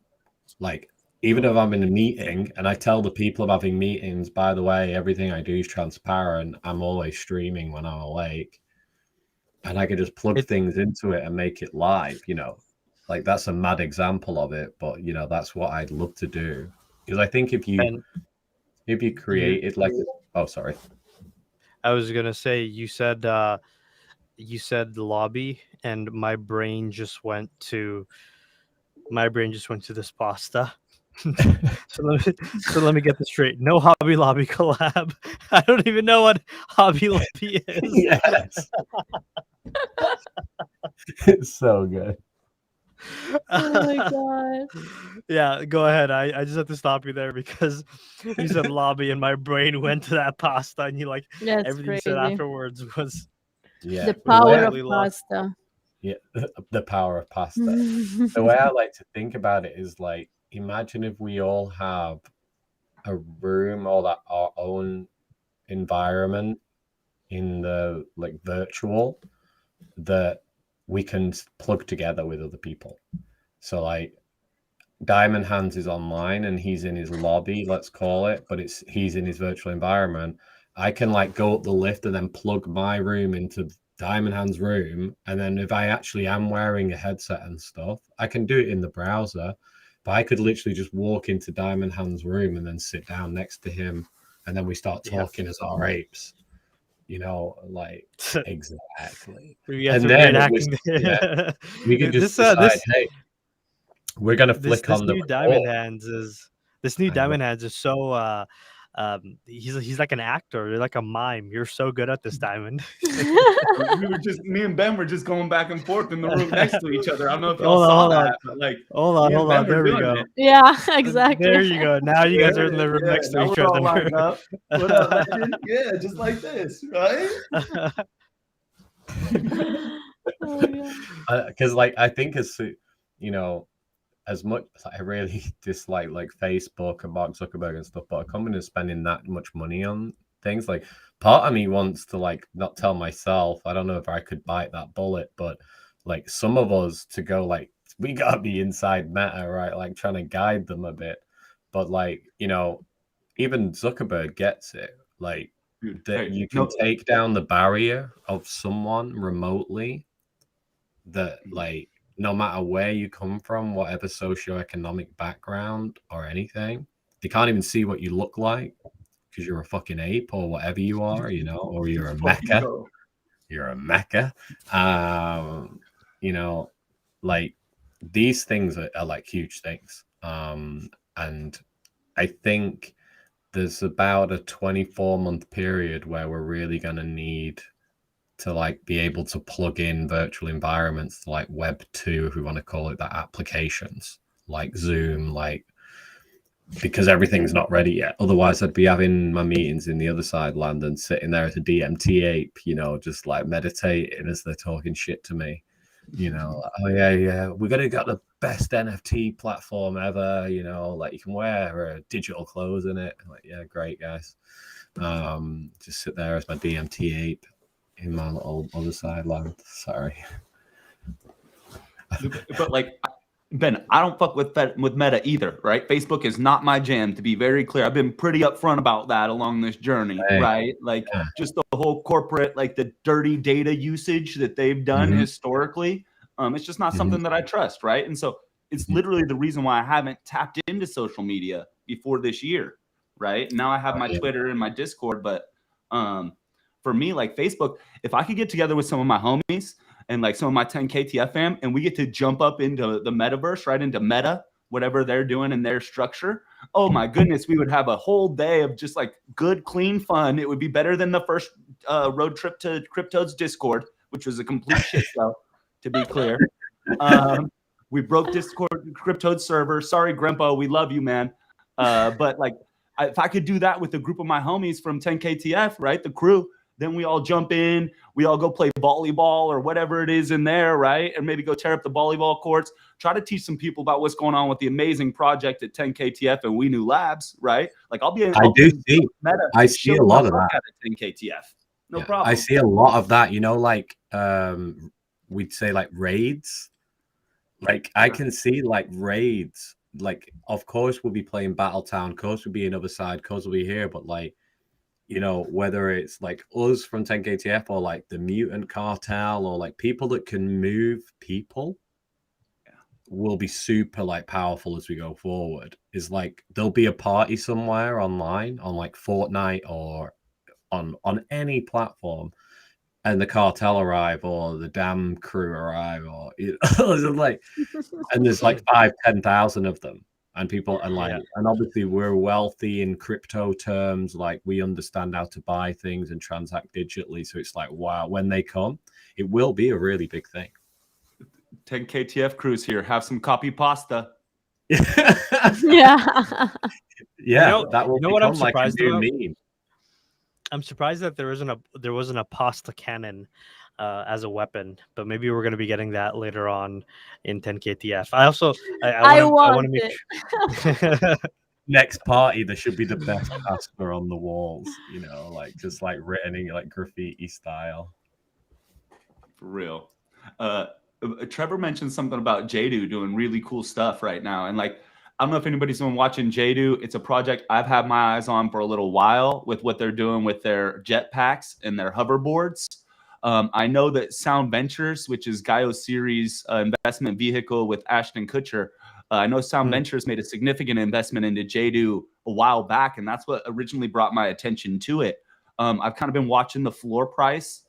Like, even if I'm in a meeting and I tell the people I'm having meetings, by the way, everything I do is transparent. I'm always streaming when I'm awake. And I could just plug things into it and make it live, you know. Like, that's a mad example of it. But, you know, that's what I'd love to do. Because I think if you create it like... Oh, sorry. I was going to say, you said the lobby, and my brain just went to this pasta. so let me get this straight. No Hobby Lobby collab. I don't even know what Hobby Lobby is. Yes. It's so good. Oh my god. Yeah, go ahead. I just have to stop you there because you said lobby and my brain went to that pasta, and you like That's everything you said crazy. afterwards was Yeah, The the way power I, of totally lost. pasta. yeah, the power of pasta. The way I like to think about it is like, imagine if we all have a room or that our own environment in the like virtual that we can plug together with other people. So like Diamond Hands is online and he's in his lobby, let's call it, but he's in his virtual environment. I can like go up the lift and then plug my room into Diamond Hands' room, and then if I actually am wearing a headset and stuff, I can do it in the browser. But I could literally just walk into Diamond Hands' room and then sit down next to him, and then we start talking as our apes. You know, like exactly. We got And some then reenacting. we can just This decide, hey, we're gonna flick this on the new Diamond record. Hands is this new And Diamond Hands is so he's like an actor. You're like a mime. You're so good at this, Diamond. Me and Ben were just going back and forth in the room next to each other. I don't know if y'all Hold on, saw hold on. that, but like Hold me and on. Ben were There we doing go. it. Yeah, exactly. There you go. Now you guys are in the room Yeah, next to now each we're all other. lined up. What up, legend? Yeah, just like this, right? Oh my god. because like I think as you know, as much I really dislike like Facebook and Mark Zuckerberg and stuff, but a company is spending that much money on things, like part of me wants to like not tell myself, I don't know if I could bite that bullet, but like some of us to go like, we gotta be inside Meta, right? Like trying to guide them a bit. But like, you know, even Zuckerberg gets it. Like Dude, that hey, you can take down the barrier of someone remotely, that like no matter where you come from, whatever socioeconomic background or anything, they can't even see what you look like because you're a fucking ape or whatever you are, you know, or you're a mecha. You're a mecha. You know, like these things are like huge things. And I think there's about a 24-month period where we're really going to need to like be able to plug in virtual environments like Web 2, if we want to call it that, applications like Zoom, like, because everything's not ready yet. Otherwise, I'd be having my meetings in the other side land and sitting there as a DMT ape, you know, just like meditating as they're talking shit to me. You know, oh yeah, we're gonna get the best NFT platform ever. You know, like you can wear digital clothes in it. I'm like, yeah, great guys. Just sit there as my DMT ape in my little other side land. Sorry, but like Ben, I don't fuck with Meta either, right? Facebook is not my jam, to be very clear. I've been pretty upfront about that along this journey, right? Like just the whole corporate, like the dirty data usage that they've done historically. It's just not something that I trust, right? And so it's literally the reason why I haven't tapped into social media before this year, right? Now I have my Twitter and my Discord, but for me, like Facebook, if I could get together with some of my homies and like some of my 10 KTF fam, and we get to jump up into the metaverse, right into Meta, whatever they're doing in their structure. Oh my goodness, we would have a whole day of just like good, clean fun. It would be better than the first road trip to Crypto's Discord, which was a complete shit show, to be clear. We broke Discord Crypto's server. Sorry, Grandpa, we love you, man. But like, if I could do that with a group of my homies from 10 KTF, right, the crew, then we all jump in, we all go play volleyball or whatever it is in there, right? And maybe go tear up the volleyball courts, try to teach some people about what's going on with the amazing project at 10 KTF and We New Labs, right? Like I see a lot of that at 10 KTF. No problem. I see a lot of that, you know, like we'd say like raids. Like I can see like raids, like of course we'll be playing Battletown, of course we'll be in other side, of course we'll be here, but like, you know, whether it's like us from 10KTF or like the Mutant Cartel or like people that can move people will be super like powerful as we go forward. Is like there'll be a party somewhere online on like Fortnite or on any platform, and the cartel arrive or the damn crew arrive, or like, and there's like 5,000-10,000 of them. And people are like, and obviously we're wealthy in crypto terms, like we understand how to buy things and transact digitally. So it's like, wow, when they come, it will be a really big thing. 10KTF crews here. Have some copy pasta. Yeah. Yeah, that will you know what I'm become like a surprised new about? meme. I'm surprised that there wasn't a pasta cannon as a weapon, but maybe we're going to be getting that later on in 10KTF. I want to make sure. Next party, there should be the best pasta on the walls, you know, like just like written in like graffiti style. For real. Trevor mentioned something about Jadu doing really cool stuff right now. And like, I don't know if anybody's been watching Jadu. It's a project I've had my eyes on for a little while with what they're doing with their jetpacks and their hoverboards. I know that Sound Ventures, which is Gaio Series investment vehicle with Ashton Kutcher, I know Sound Ventures made a significant investment into Jadu a while back, and that's what originally brought my attention to it. I've kind of been watching the floor price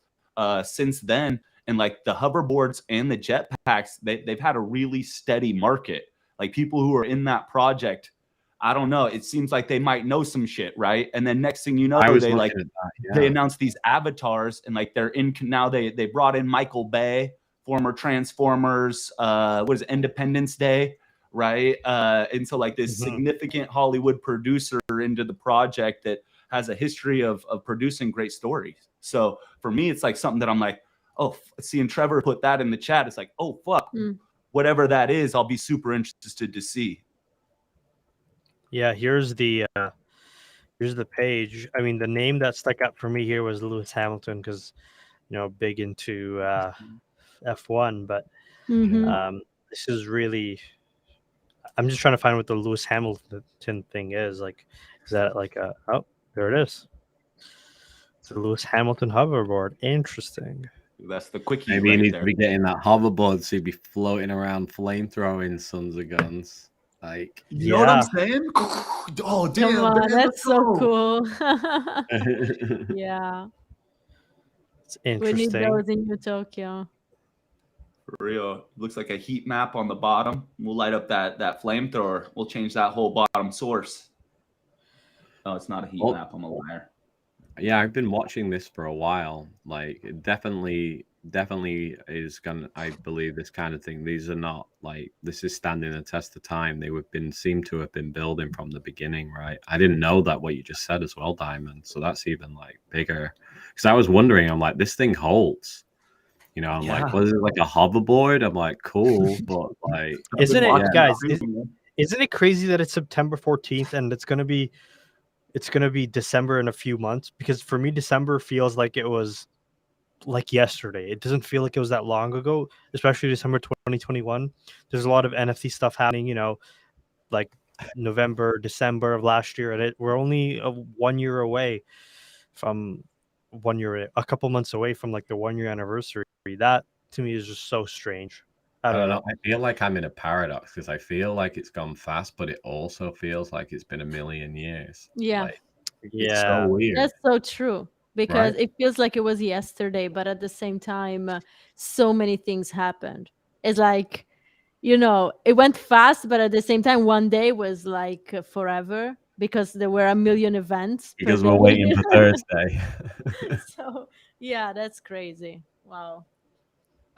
since then, and like the hoverboards and the jetpacks, they've had a really steady market. Like people who are in that project, I don't know, it seems like they might know some shit, right? And then next thing you know, they announced these avatars, and like they're in now. They brought in Michael Bay, former Transformers, what is it, Independence Day, right? And so like this significant Hollywood producer into the project that has a history of producing great stories. So for me, it's like something that I'm like, oh, seeing Trevor put that in the chat, it's like, oh fuck, whatever that is, I'll be super interested to see. Yeah, here's the page. I mean, the name that stuck out for me here was Lewis Hamilton because, you know, big into F1. But this is really, I'm just trying to find what the Lewis Hamilton thing is. Like, is that like a, oh, there it is. It's the Lewis Hamilton hoverboard. Interesting. That's the quickie. Maybe right he needs there. to be getting that hoverboard so he'd be floating around flamethrowing sons of guns. Like, you know what I'm saying? Oh, damn. Come on, man, that's so cool. yeah. Yeah. It's We need interesting. those in New Tokyo. For real. Looks like a heat map on the bottom. We'll light up that flamethrower. We'll change that whole bottom source. Oh, it's not a heat map. I'm a liar. Yeah, I've been watching this for a while. Like, it definitely is gonna. I believe this kind of thing. These are not like this is standing the test of time. They seem to have been building from the beginning, right? I didn't know that what you just said as well, Diamond. So that's even like bigger. Because I was wondering, I'm like, this thing holds. You know, I'm like, was it like a hoverboard? I'm like, cool, but like, isn't it, guys? Isn't it crazy that it's September 14th and it's gonna be December in a few months? Because for me, December feels like it was like yesterday. It doesn't feel like it was that long ago, especially December 2021. There's a lot of NFT stuff happening, you know, like November, December of last year, and we're only 1 year away from a couple months away from like the 1 year anniversary. That to me is just so strange. I don't know. I feel like I'm in a paradox because I feel like it's gone fast, but it also feels like it's been a million years. Yeah. Like, it's so weird. That's so true. Because it feels like it was yesterday, but at the same time, so many things happened. It's like, you know, it went fast, but at the same time, one day was like forever because there were a million events. Because we're waiting for Thursday. So, yeah, that's crazy. Wow.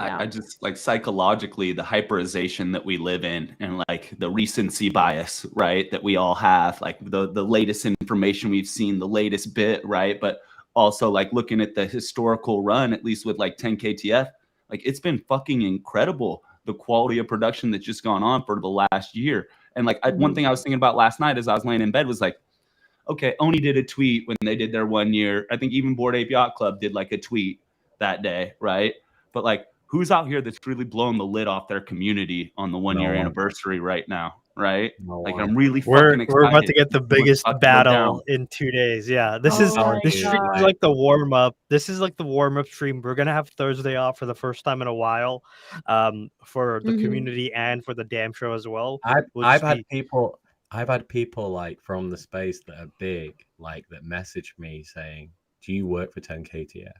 I just like psychologically the hyperization that we live in and like the recency bias, right? That we all have, like the latest information we've seen, the latest bit, right? But also like looking at the historical run, at least with like 10KTF, like it's been fucking incredible. The quality of production that's just gone on for the last year. And like one thing I was thinking about last night as I was laying in bed was like, okay, Oni did a tweet when they did their 1 year. I think even Bored Ape Yacht Club did like a tweet that day, right? But like, who's out here that's really blowing the lid off their community on the 1 year anniversary right now, right? Like, I'm really fucking excited. We're about to get the biggest battle in 2 days. Yeah, this stream is like the warm up. This is like the warm up stream. We're gonna have Thursday off for the first time in a while, for the community and for the damn show as well. I've had people like from the space that are big, like that message me saying, "Do you work for 10KTF?"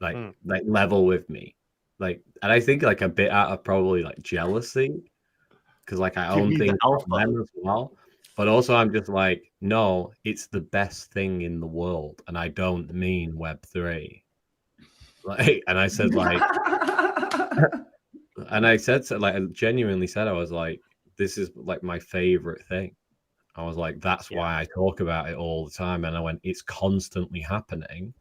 Like level with me. Like, and I think like a bit out of probably like jealousy because like I own things from them as well. But also I'm just like, no, it's the best thing in the world, and I don't mean Web3. Like, and I said like, And I said, so, like, I genuinely said, I was like, this is like my favorite thing. I was like, that's why I talk about it all the time. And I went, it's constantly happening.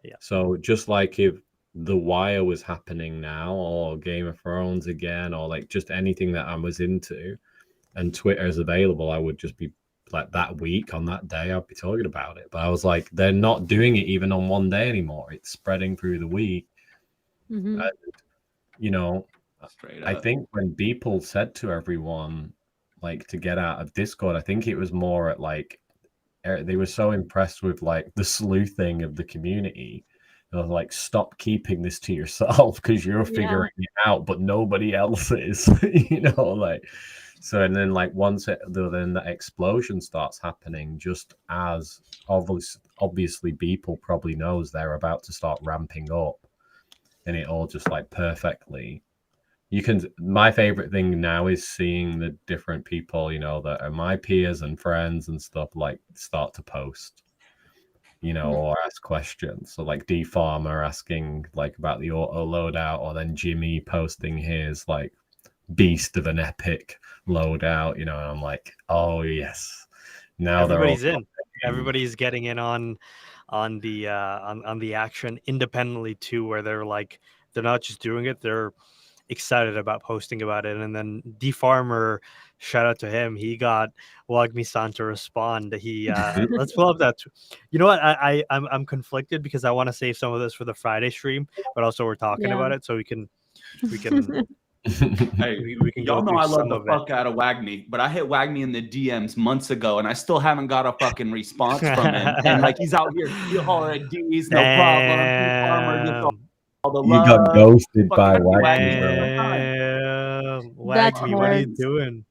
Yeah. So just like if The Wire was happening now, or Game of Thrones again, or like just anything that I was into, and Twitter is available, I would just be like that week on that day, I'd be talking about it. But I was like, they're not doing it even on one day anymore. It's spreading through the week. Mhm. And, you know, Straight I up. think when people said to everyone, like, to get out of Discord, I think it was more at like, they were so impressed with like the sleuthing of the community. They were like, stop keeping this to yourself because you're figuring it out, but nobody else is, you know, like. So, and then like once then the explosion starts happening, just as obviously people probably knows they're about to start ramping up, and it all just like perfectly. You can. My favorite thing now is seeing the different people, you know, that are my peers and friends and stuff, like start to post, you know, or ask questions. So like D Farmer asking like about the auto loadout, or then Jimmy posting his like beast of an epic loadout, you know, and I'm like, oh yes, now Everybody's they're all in. Everybody's getting in on the action independently too, where they're like, they're not just doing it, they're excited about posting about it. And then D Farmer, shout out to him, he got Wagmi-san to respond. He let's pull up that. You know what, I'm conflicted because I want to save some of this for the Friday stream, but also we're talking about it, so we can Hey, we can y'all go know through I love some the of fuck out of Wagme, but I hit Wagme in the DMs months ago, and I still haven't got a fucking response from him. And like he's out here, he'll holler at D's, no problem. Farmer gets all the You love. got ghosted Fucking by Wagme. That Wagme, what are you hurts. doing?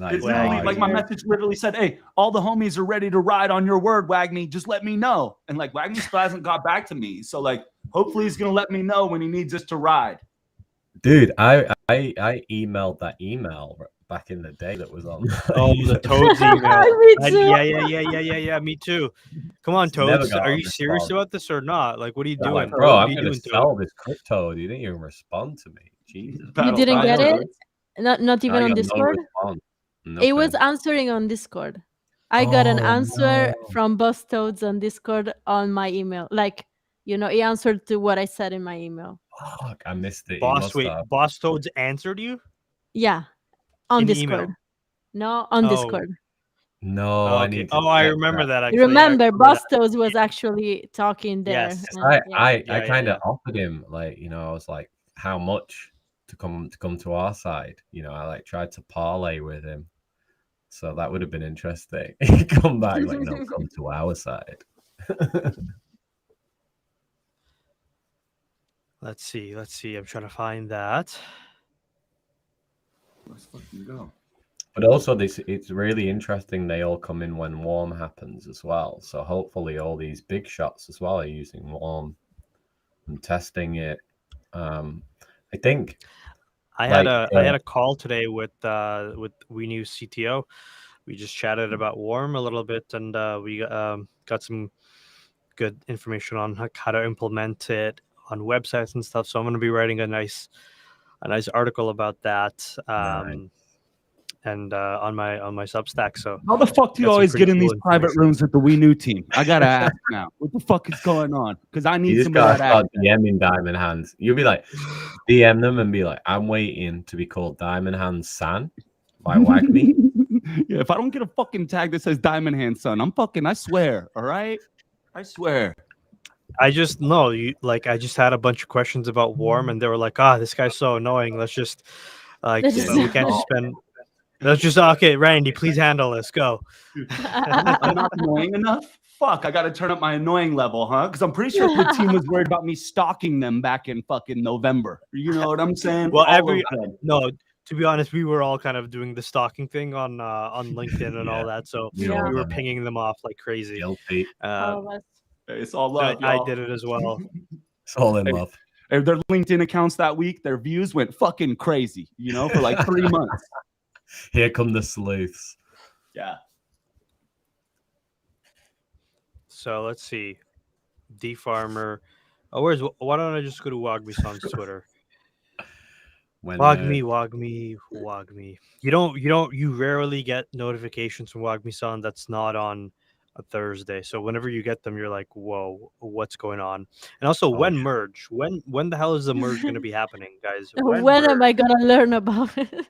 It's literally like my message literally said, "Hey, all the homies are ready to ride on your word, Wagme. Just let me know." And like Wagme still hasn't got back to me, so like hopefully he's gonna let me know when he needs us to ride. Dude, I emailed that email back in the day that was on. Oh, the Toads email. Me too. Yeah. Me too. Come on, Never Toads. got Are a you serious response. about this or not? Like, what are you I'm doing? like, bro, What I'm are you gonna doing, Toad? sell this crypto. You didn't even respond to me. Jesus. You didn't get it? Not even I on got no Discord? response. It was Nothing. answering on Discord. I got an Oh, answer no. from Boss Toads on Discord on my email. Like, you know, he answered to what I said in my email. Fuck, I missed it. He Boss, must wait, have. Boss Toads answered you Yeah, on in Discord. email? No, on Oh. Discord. No, Oh, I okay. need to Oh, I check remember that You actually. remember, I Boss Toads was actually talking there. Yes. and- yeah. I kind of offered him, like, you know, I was like, how much to come to our side? You know, I like tried to parlay with him. So that would have been interesting. He come back like, no, come to our side. Let's see. I'm trying to find that. Let's fucking go. But also, it's really interesting. They all come in when warm happens as well. So hopefully, all these big shots as well are using warm and testing it. I think I had a call today with We New CTO. We just chatted about Warm a little bit, and we got some good information on how to implement it on websites and stuff. So I'm going to be writing a nice article about that. And on my Substack. So how the fuck do you always get in these private rooms with the We New team? I gotta ask now. What the fuck is going on? Because I need some of that start DMing Diamond Hands. You'll be like, DM them and be like, I'm waiting to be called Diamond Hands San by Wagme. Yeah, if I don't get a fucking tag that says Diamond Hands Son, I swear. All right, I swear. I just I just had a bunch of questions about Warm, and they were like, this guy's so annoying. Let's just we can't just spend. Let's just okay, Randy, please handle this. Go. I'm not annoying enough. Fuck, I got to turn up my annoying level, huh? Because I'm pretty sure the team was worried about me stalking them back in fucking November. You know what I'm saying? Well, to be honest, we were all kind of doing the stalking thing on LinkedIn and all that. So we were pinging them off like crazy. It's all love. I did it as well. It's all in love. Their LinkedIn accounts that week, their views went fucking crazy, you know, for like 3 months. Here come the sleuths. Yeah. So let's see. D Farmer. Oh, why don't I just go to Wagmi-san's Twitter? when Wagme. You rarely get notifications from Wagme-san that's not on a Thursday. So whenever you get them, you're like, whoa, what's going on? And also, Oh, when yeah. merge? When the hell is the merge going to be happening, guys? When am I gonna learn about it?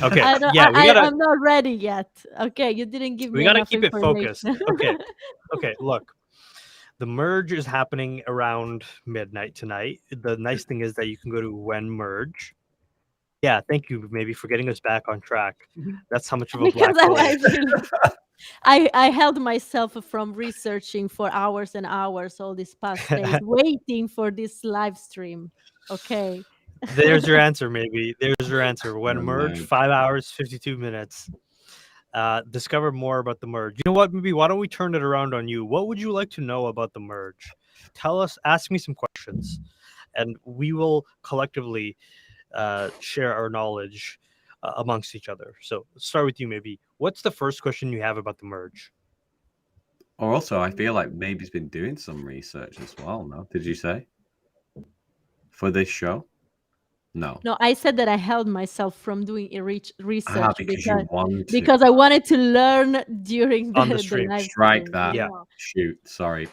Okay, I don't. yeah, I'm not ready yet. Okay, you didn't give me we gotta enough keep it focused. information. Okay, look. The merge is happening around midnight tonight. The nice thing is that you can go to when merge. Yeah, thank you, maybe for getting us back on track. That's how much of a Because black hole. I really, I held myself from researching for hours and hours all these past days, waiting for this live stream. Okay. There's your answer, maybe. There's your answer. When When merge, merge. 5 hours, 52 minutes. Discover more about the merge. You know what? Maybe why don't we turn it around on you? What would you like to know about the merge? Tell us, ask me some questions, and we will collectively share our knowledge amongst each other. So let's start with you, maybe. What's the first question you have about the merge? Or also, I feel like maybe's been doing some research as well. No, did you say for this show? No. No, I said that I held myself from doing research Because you want to. because I wanted to learn during On the the stream. live Strike stream. that. you Yeah. know. Shoot. Sorry.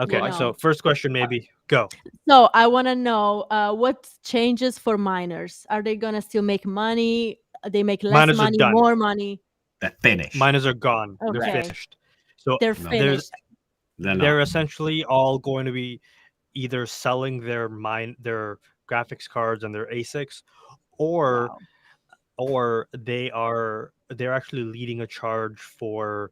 Okay, You know. so first question, maybe. Go. So I want to know what changes for miners. Are they gonna still make money? They make less Miners are money, done. more money? They're finished. Miners are gone. They're Okay. finished. So They're No. finished. They're they're not. essentially all going to be either selling their graphics cards and their ASICs, or Wow. they're actually leading a charge for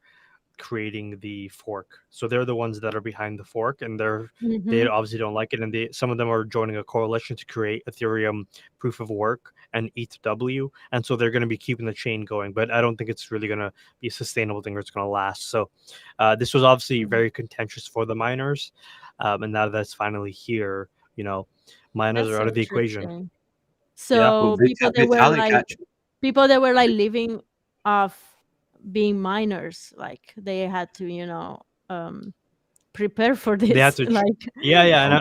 creating the fork. So they're the ones that are behind the fork, and they Mhm. obviously don't like it, and some of them are joining a coalition to create Ethereum proof of work and ETH-W, and so they're going to be keeping the chain going. But I don't think it's really going to be a sustainable thing, or it's going to last. So this was obviously very contentious for the miners, and now that's finally here, miners That's are out so of the equation. interesting. Yeah. So Well, people that were Vitalik like actually. living off being miners, like they had to, prepare for They had this. to, Like, yeah,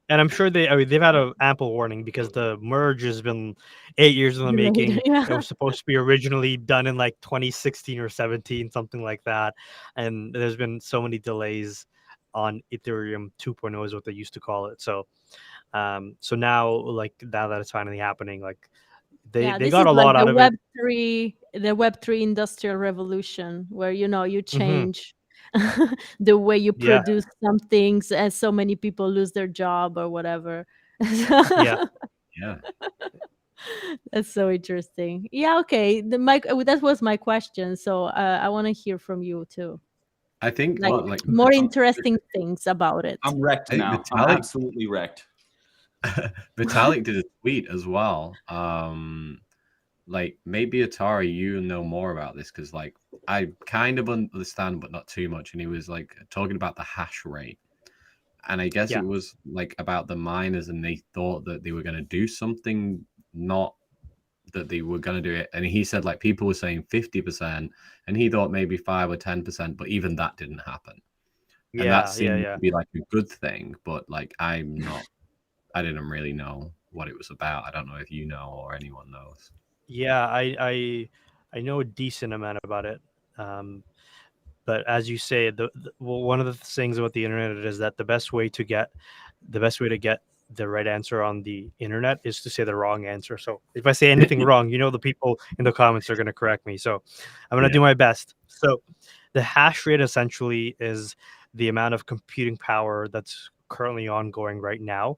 and I'm sure they've had a ample warning, because the merge has been 8 years in the delayed. making. Yeah. It was supposed to be originally done in like 2016 or 17, something like that, and there's been so many delays on Ethereum 2.0 is what they used to call it. So so now that it's finally happening, like they This got is a like lot out of it. the Web3 industrial revolution, where you Mhm. change the way you Yeah. produce some things, and so many people lose their job or whatever. Yeah. Yeah. That's so interesting. Yeah, okay. That was my question. So I want to hear from you too. I think Like more interesting things about it. I'm wrecked Hey, now. I'm Vitalik- absolutely wrecked. Vitalik did a tweet as well. Like maybe Atari, you know more about this, because like I kind of understand, but not too much. And he was like talking about the hash rate, and I guess Yeah. it was like about the miners, and they thought that they were going to do something, not that they were going to do it. And he said like people were saying 50%, and he thought maybe 5 or 10%, but even that didn't happen. And that seemed to be like a good thing, but like I didn't really know what it was about. I don't know if you know or anyone knows. Yeah, I know a decent amount about it. But as you say, one of the things about the internet is that the best way to get the right answer on the internet is to say the wrong answer. So if I say anything wrong, the people in the comments are going to correct me. So I'm going to do my best. So the hash rate essentially is the amount of computing power that's currently ongoing right now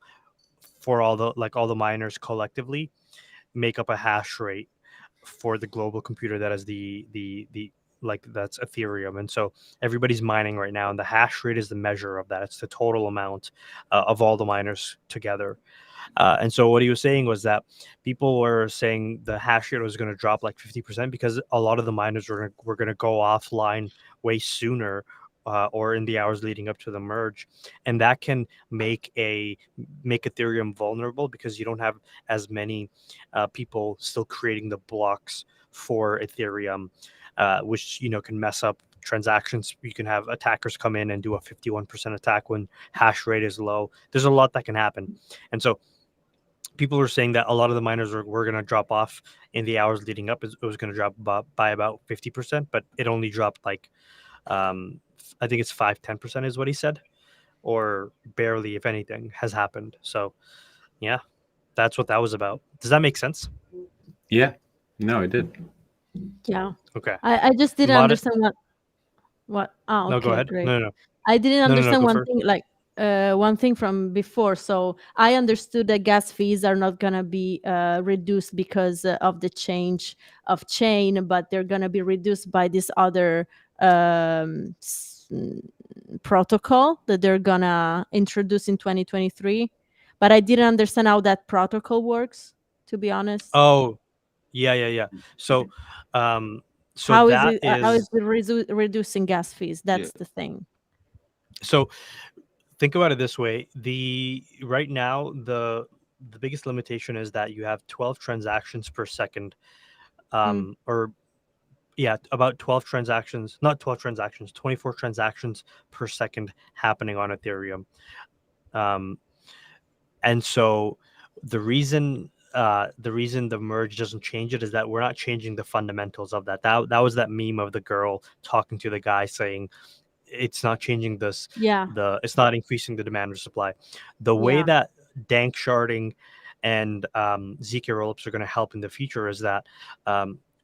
for all the miners collectively make up a hash rate for the global computer that is that's Ethereum. And so everybody's mining right now, and the hash rate is the measure of that. It's the total amount of all the miners together. And so what he was saying was that people were saying the hash rate was going to drop like 50%, because a lot of the miners were going to go offline way sooner, or in the hours leading up to the merge, and that can make Ethereum vulnerable, because you don't have as many people still creating the blocks for Ethereum, which can mess up transactions. You can have attackers come in and do a 51% attack when hash rate is low. There's a lot that can happen, and so people were saying that a lot of the miners were going to drop off in the hours leading up. It was going to drop by about 50%, but it only dropped like, I think it's 5-10% is what he said, or barely, if anything, has happened. So, yeah, that's what that was about. Does that make sense? Yeah. No, it did. Yeah. Okay. I just didn't understand what. Oh, No, go okay, ahead. great. No. I didn't understand go one first. thing, like one thing from before. So I understood that gas fees are not gonna be reduced because of the change of chain, but they're gonna be reduced by this other protocol that they're gonna introduce in 2023. But I didn't understand how that protocol works, to be honest. Oh, yeah. So, so How is that it? How is is it reducing gas fees? That's Yeah. the thing. so. Think about it this way: right now the biggest limitation is that you have 12 transactions per second, or yeah, about 12 transactions, not 12 transactions, 24 transactions per second happening on Ethereum. And so the reason the merge doesn't change it is that we're not changing the fundamentals of that. That was that meme of the girl talking to the guy saying it's not changing this, Yeah. it's not increasing the demand or supply. The way Yeah. that dank sharding and zk rollups are going to help in the future is that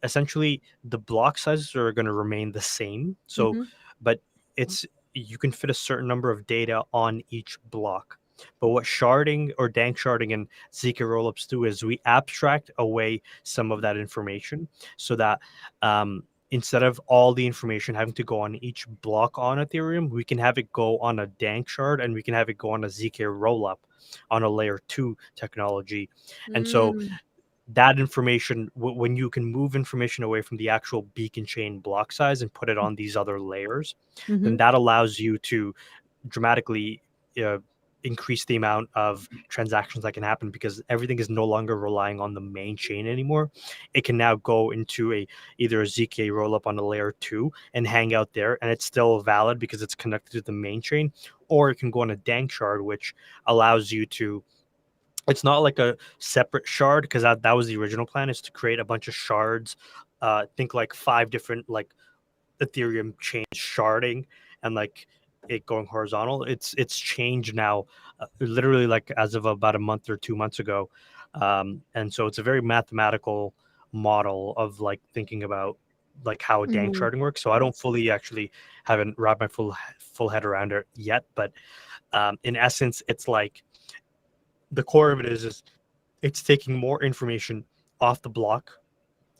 essentially the block sizes are going to remain the same. So but it's you can fit a certain number of data on each block. But what sharding or dank sharding and zk rollups do is we abstract away some of that information so that instead of all the information having to go on each block on Ethereum, we can have it go on a dank shard and we can have it go on a zk rollup on a layer 2 technology. And so that information, when you can move information away from the actual beacon chain block size and put it on these other layers, then that allows you to dramatically increase the amount of transactions that can happen, because everything is no longer relying on the main chain anymore. It can now go into either a zk rollup on a layer 2 and hang out there, and it's still valid because it's connected to the main chain, or it can go on a dank shard, which allows you to, it's not like a separate shard, because that was the original plan, is to create a bunch of shards, think like 5 different like Ethereum chain sharding and like it going horizontal. It's changed now, literally like as of about a month or 2 months ago, and so it's a very mathematical model of like thinking about like how dank sharding works. So I don't fully actually haven't wrapped my full head around it yet, but in essence, it's like the core of it is it's taking more information off the block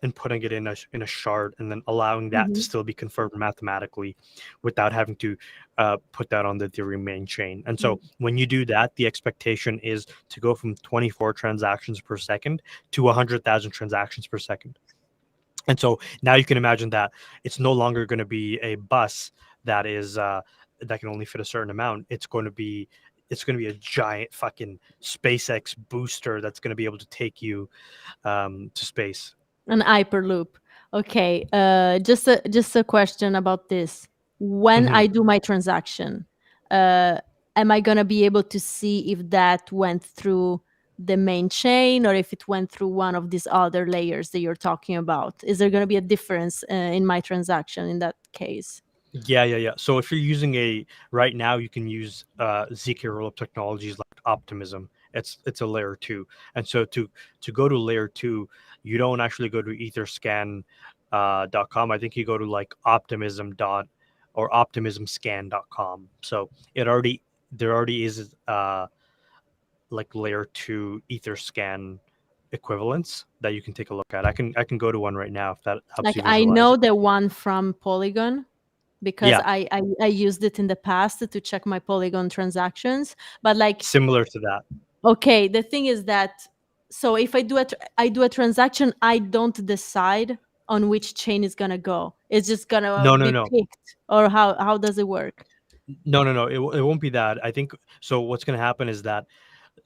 and putting it in a shard, and then allowing that to still be confirmed mathematically without having to put that on the Ethereum main chain. And so when you do that, the expectation is to go from 24 transactions per second to 100,000 transactions per second. And so now you can imagine that it's no longer going to be a bus that is that can only fit a certain amount. It's going to be a giant fucking SpaceX booster that's going to be able to take you to space. An hyperloop. Okay. Just a question about this. When I do my transaction, am I gonna be able to see if that went through the main chain or if it went through one of these other layers that you're talking about? Is there gonna be a difference in my transaction in that case? Yeah. So if you're using right now, you can use zk rollup technologies like Optimism. It's a layer 2, and so to go to layer 2, you don't actually go to etherscan.com. I think you go to like or optimismscan.com. So there already is like layer 2 Etherscan equivalents that you can take a look at. I can go to one right now if that helps Like you I visualize know it. the one from Polygon because Yeah. I used it in the past to check my Polygon transactions, but like Similar to that. okay, the thing is that so if I do a transaction, I don't decide on which chain is gonna go. It's just gonna No. be picked, or how does it work? No. It won't be that. I think so. What's going to happen is that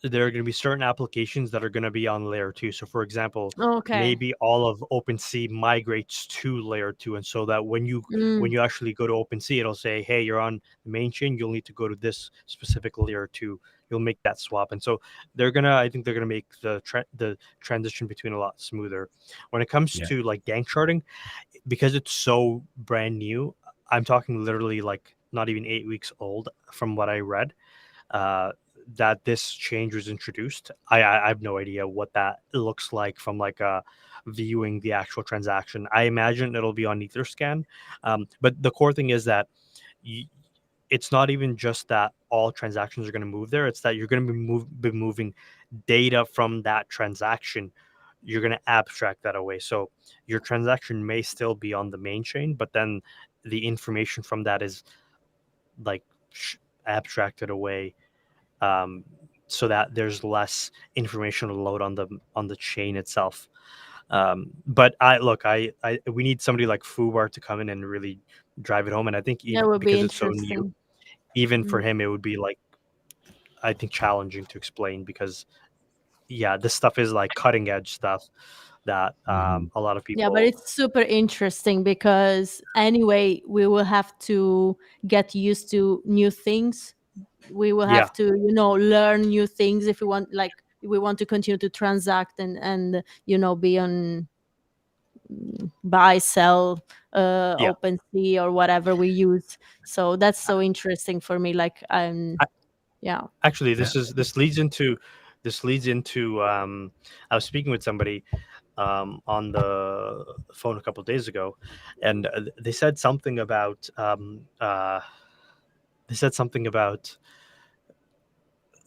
there are going to be certain applications that are going to be on layer 2. So for example, Okay. maybe all of OpenSea migrates to layer 2, and so that when you actually go to OpenSea, it'll say, hey, you're on the main chain, you'll need to go to this specific layer 2. You'll make that swap. And so I think they're gonna make the transition between a lot smoother. When it comes to like gank charting, because it's so brand new, I'm talking literally like not even 8 weeks old from what I read, that this change was introduced. I have no idea what that looks like from like viewing the actual transaction. I imagine it'll be on Etherscan, but the core thing is that it's not even just that all transactions are going to move there. It's that you're going to be moving data from that transaction. You're going to abstract that away. So your transaction may still be on the main chain, but then the information from that is like abstracted away, so that there's less information to load on the chain itself. But we need somebody like Fubar to come in and really drive it home. And I think That even would be because it's so new, interesting. even for him, it would be like, I think, challenging to explain, because this stuff is like cutting edge stuff that a lot of people. Yeah, but it's super interesting because anyway, we will have to get used to new things. We will have to, learn new things if we want to continue to transact and be on buy, sell, OpenSea or whatever we use. So that's so interesting for me. Like Actually, this leads into I was speaking with somebody on the phone a couple of days ago, and they said something about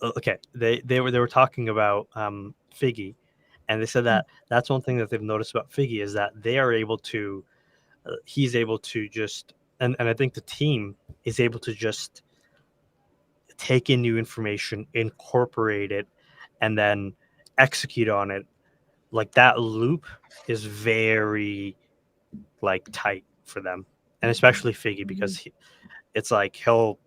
okay, they were talking about Figgy, and they said that that's one thing that they've noticed about Figgy is that they are able to he's able to just, and I think the team is able to just take in new information, incorporate it, and then execute on it. Like that loop is very like tight for them, and especially Figgy, because it's like he'll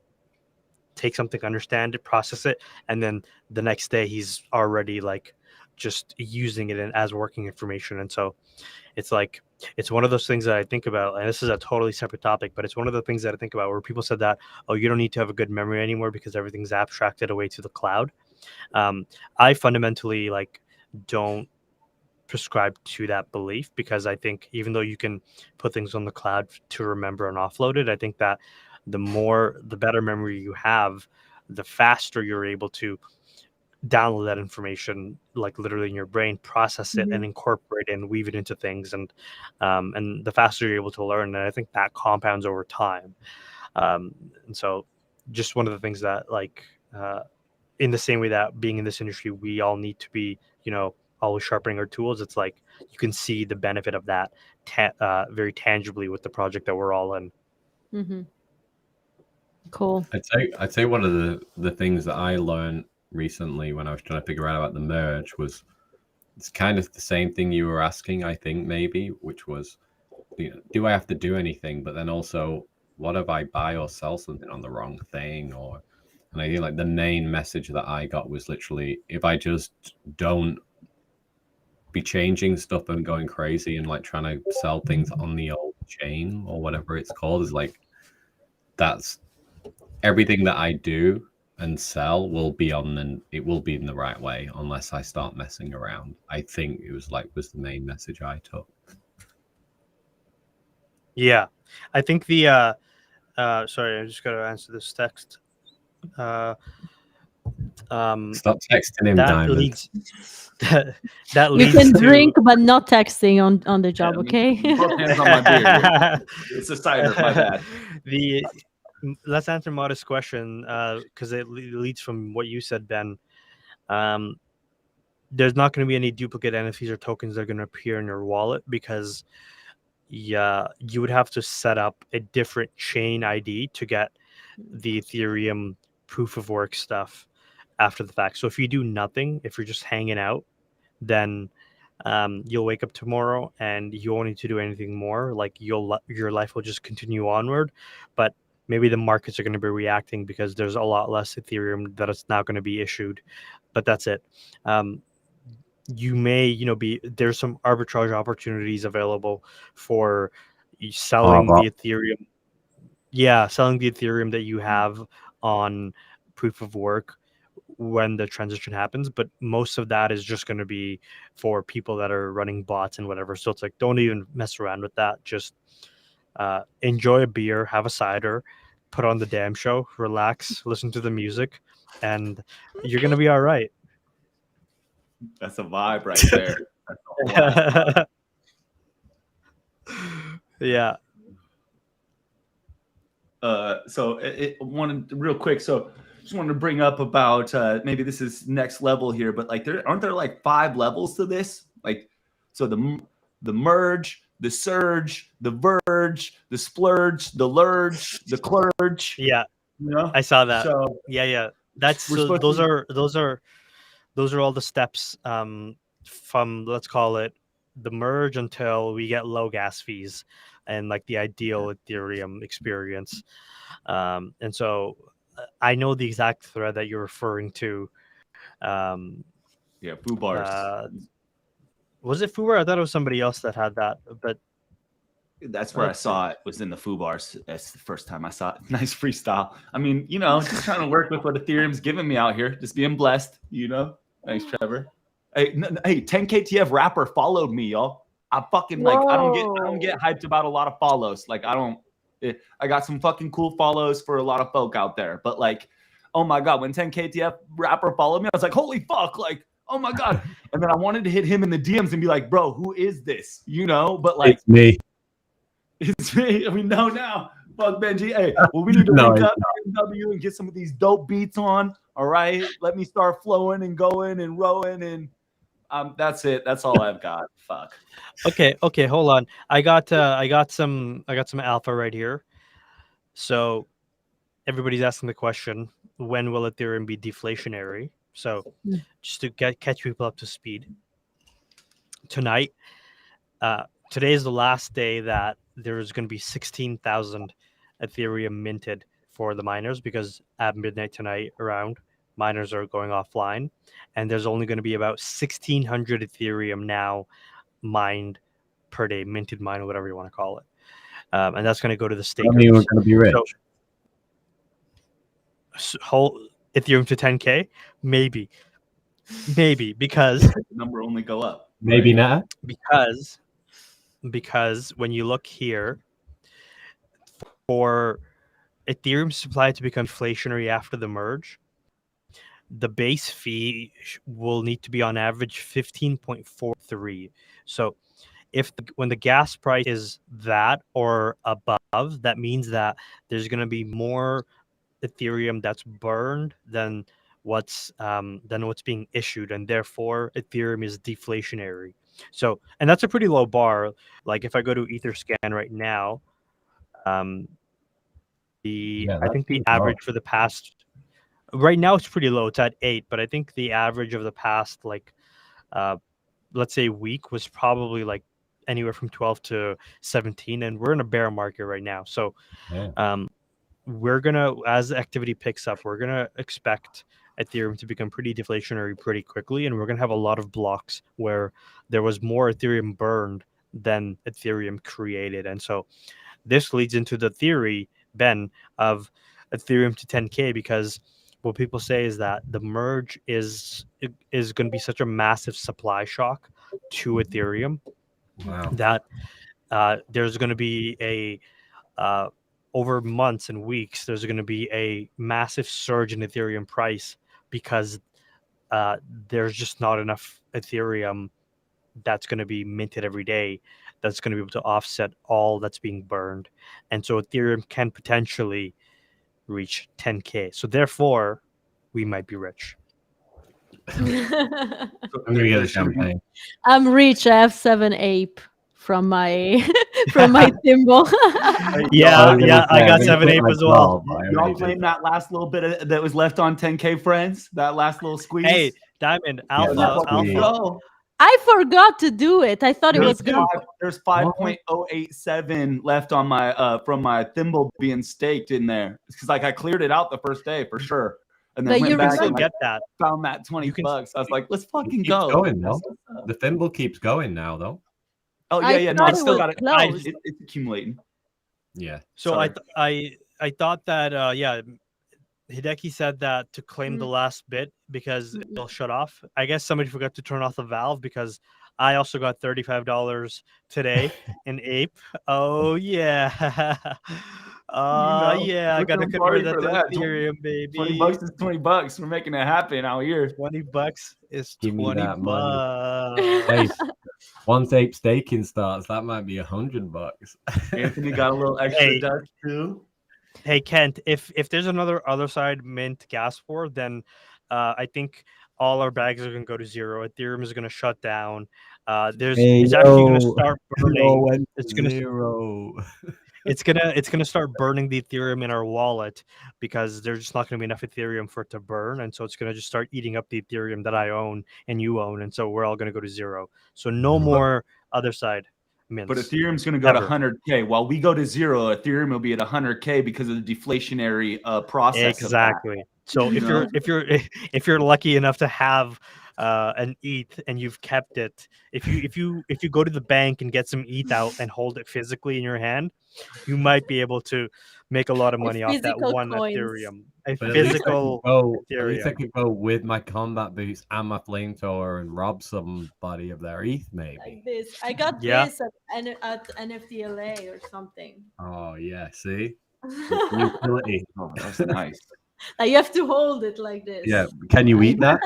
take something, understand it, process it, and then the next day he's already like just using it as working information. And so it's like, it's one of those things that I think about, and this is a totally separate topic, but it's one of the things that I think about where people said that, oh, you don't need to have a good memory anymore because everything's abstracted away to the cloud. I fundamentally like don't prescribe to that belief, because I think even though you can put things on the cloud to remember and offload it, I think that the better memory you have, the faster you're able to download that information, like literally in your brain, process it and incorporate it and weave it into things, and the faster you're able to learn, and I think that compounds over time. And so just one of the things that like in the same way that being in this industry, we all need to be, always sharpening our tools. It's like you can see the benefit of that very tangibly with the project that we're all in. Cool. I'd say one of the things that I learned recently when I was trying to figure out about the merge was, it's kind of the same thing you were asking, I think, maybe, which was, do I have to do anything? But then also, what if I buy or sell something on the wrong thing? And I think like the main message that I got was literally, if I just don't be changing stuff and going crazy and like trying to sell things on the old chain or whatever it's called, is like, that's everything that I do and sell will be it will be in the right way unless I start messing around. I think it was the main message I took. Yeah, I think the sorry, I just got to answer this text. Stop texting him, that Diamond. leads that You leads can to drink, but not texting on the job, okay? Both hands on my beard. It's a cider, my bad. Let's answer Modest's question, because it leads from what you said, Ben. There's not going to be any duplicate NFTs or tokens that are going to appear in your wallet, because you would have to set up a different chain ID to get the Ethereum proof of work stuff after the fact. So if you do nothing, if you're just hanging out, then you'll wake up tomorrow and you won't need to do anything more. Like your life will just continue onward, but maybe the markets are going to be reacting because there's a lot less Ethereum that is now going to be issued but that's it. You may, there's some arbitrage opportunities available for selling the Ethereum. Yeah, selling the Ethereum that you have on proof of work when the transition happens, but most of that is just going to be for people that are running bots and whatever. So it's like, don't even mess around with that. Just enjoy a beer, have a cider, put on the damn show, relax, listen to the music, and you're going to be all right. That's a vibe right there. That's a whole ass vibe. Yeah. So it wanted real quick. So just wanted to bring up about maybe this is next level here, but like aren't there like 5 levels to this? Like, so the merge, the surge, the verge, the splurge, the lurge, the clerge. Yeah, you know? I saw that. So Yeah. That's we're those are all the steps from, let's call it, the merge until we get low gas fees and like the ideal Ethereum experience. And so I know the exact thread that you're referring to. yeah, foo bars. Was it Fubar? I thought it was somebody else that had that, but that's where I saw it, was in the foo bars. That's the first time I saw it. Nice freestyle. I mean, just trying to work with what Ethereum's giving me out here. Just being blessed, Thanks, Trevor. Hey, 10KTF rapper followed me, y'all. I fucking I don't get hyped about a lot of follows. Like I got some fucking cool follows for a lot of folk out there. But like, oh my God, when 10KTF rapper followed me, I was like, holy fuck, like, oh my God. And then I wanted to hit him in the DMs and be like, bro, who is this? But like, it's me. It's me. We know now. Fuck Benji. Hey, well, we need to link up BMW and get some of these dope beats on. All right. Let me start flowing and going and rowing, and that's it. That's all I've got. Fuck. Okay, hold on. I got some alpha right here. So everybody's asking the question, when will Ethereum be deflationary? So just to catch people up to speed. Today is the last day that there's going to be 16,000 Ethereum minted for the miners, because at midnight tonight around, miners are going offline, and there's only going to be about 1,600 Ethereum now mined per day, minted mine, whatever you want to call it. And that's going to go to the stakers. I mean, we're going to be rich. So, whole Ethereum to 10K? Maybe, because the number only go up. Maybe not. Because when you look here, for Ethereum supply to become inflationary after the merge, the base fee will need to be on average 15.43. So when the gas price is that or above, that means that there's going to be more Ethereum that's burned than what's being issued, and therefore Ethereum is deflationary. So, and that's a pretty low bar. Like if I go to Etherscan right now, I think the average for the past, right now it's pretty low. It's at 8, but I think the average of the past, let's say week, was probably like anywhere from 12 to 17, and we're in a bear market right now. So, we're gonna, as the activity picks up, we're gonna expect Ethereum to become pretty deflationary pretty quickly, and we're gonna have a lot of blocks where there was more Ethereum burned than Ethereum created. And so this leads into the theory, Ben, of Ethereum to 10K, because what people say is that the merge is going to be such a massive supply shock to Ethereum. Wow. That there's going to be a over months and weeks, there's going to be a massive surge in Ethereum price, because there's just not enough Ethereum that's going to be minted every day that's going to be able to offset all that's being burned. And so Ethereum can potentially reach 10K. So therefore, we might be rich. I'm going to get a champagne. I'm rich. I have 7 ape from my thimble. Yeah, I got 7 ape as well. Y'all claim that last little bit that was left on 10K friends? That last little squeeze? Hey, Diamond, Alpha. I forgot to do it. I thought it was good. There's 5.087 left on my from my thimble being staked in there. It's because I cleared it out the first day for sure. And But then you went You can back still and remember- like, get that. found that 20 You can- bucks. I was like, let's fucking It keeps go. going though. The thimble keeps going now though. Oh I yeah, no, thought it's it still was got it. closed. It's accumulating. Yeah. So Sorry. I thought that yeah, Hideki said that to claim the last bit because it'll shut off. I guess somebody forgot to turn off the valve because I also got $35 today in Ape. Oh yeah. Yeah, I we're gotta feeling convert sorry that for to that. Ethereum, baby. 20 bucks is 20 bucks. We're making it happen out here. $20 is Give me 20 that money. bucks. Hey, once Ape staking starts, that might be $100. Anthony got a little extra Hey. dust too. Hey Kent, if there's another other side mint gas war, then I think all our bags are gonna go to zero. Ethereum is gonna shut down. It's actually gonna start burning. It's gonna zero. it's gonna start burning the Ethereum in our wallet because there's just not gonna be enough Ethereum for it to burn, and so it's gonna just start eating up the Ethereum that I own and you own, and so we're all gonna go to zero. So no more other side mints. But Ethereum's going to go to Ever. 100K. While we go to zero, Ethereum will be at 100K because of the deflationary process. Exactly. So You know? if you're lucky enough to have an ETH and you've kept it, if you go to the bank and get some ETH out and hold it physically in your hand, you might be able to make a lot of money off that physical one coins. Ethereum. A But at least I physical At least I Ethereum. could go with my combat boots and my flamethrower and rob somebody of their ETH, maybe. Like this. I got Yeah. this at NFTLA or something. Oh yeah, see? Utility. Oh, that's nice. Like you have to hold it like this. Yeah. Can you eat that?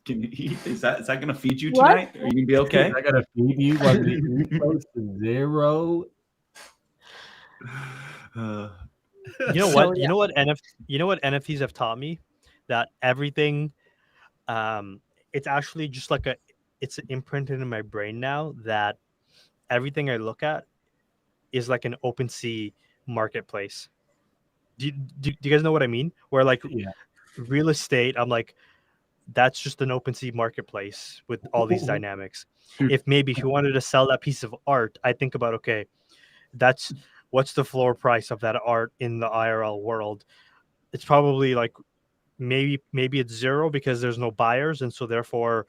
Can you eat? Is that going to feed you What? tonight? Are you going to be okay? I gotta feed you when the ETH goes to zero. You know So, what? yeah. You know what NFTs have taught me? That everything it's actually just like it's imprinted in my brain now that everything I look at is like an OpenSea marketplace. Do you guys know what I mean? Where like Yeah. real estate, I'm like, that's just an OpenSea marketplace with all these dynamics. If you wanted to sell that piece of art, I think about, okay, that's what's the floor price of that art in the IRL world? It's probably like maybe it's zero because there's no buyers, and so therefore,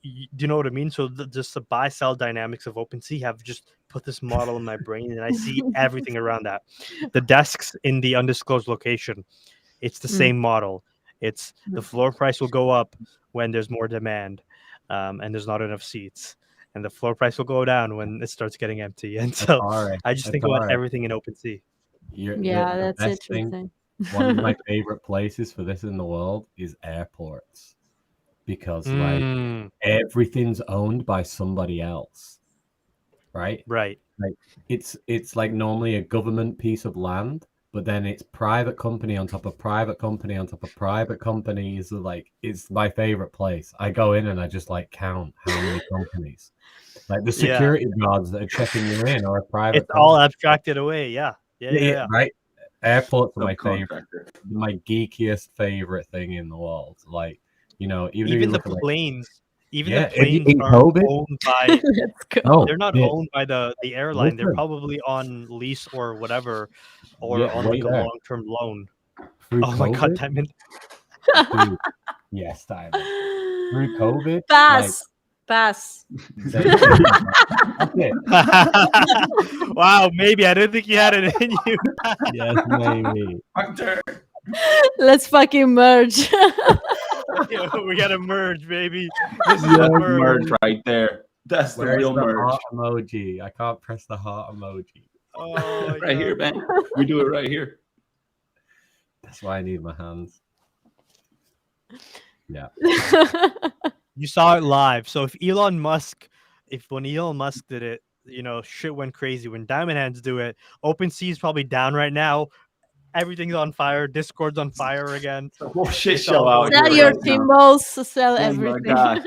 do you know what I mean? So just the buy sell dynamics of OpenSea have just put this model in my brain, and I see everything around that. The desks in the undisclosed location, it's the same model. It's the floor price will go up when there's more demand, and there's not enough seats, and the floor price will go down when it starts getting empty. And so I just think about everything in OpenSea. Yeah, the that's best thing, interesting. one of my favorite places for this in the world is airports, because like everything's owned by somebody else, right? Right. Like it's like normally a government piece of land, but then it's private company on top of private company on top of private companies. Like, it's my favorite place. I go in and I just like count how many companies. Like the security guards that are checking you in are a private It's all abstracted away. Yeah. right. Airports are my favorite, Subcontractor. my geekiest favorite thing in the world. Like, you know, even Even if you the look at, planes, even Yeah, the planes in aren't COVID? owned by. Let's go. no, They're not yeah, owned by the airline. They're Listen. probably on lease or whatever, or Yeah, on way like a there. long-term loan. through Oh my god, COVID, that meant dude, yes, Tyler. Through COVID, Pass. they, that's it. wow, maybe I didn't think you had it in you. Yes, maybe. My turn. Let's fucking merge. We gotta merge, baby. This is Yeah, the That's merge. merge right there. That's the Where's real the merge. heart emoji? I can't press the heart emoji. Oh, Right here, man. We do it right here. That's why I need my hands. Yeah. You saw it live. So when Elon Musk did it, you know, shit went crazy. When Diamond Hands do it, OpenSea is probably down right now. Everything's on fire. Discord's on fire again. The whole shit It's show all out Sell here your right now. symbols, sell Oh my everything. God.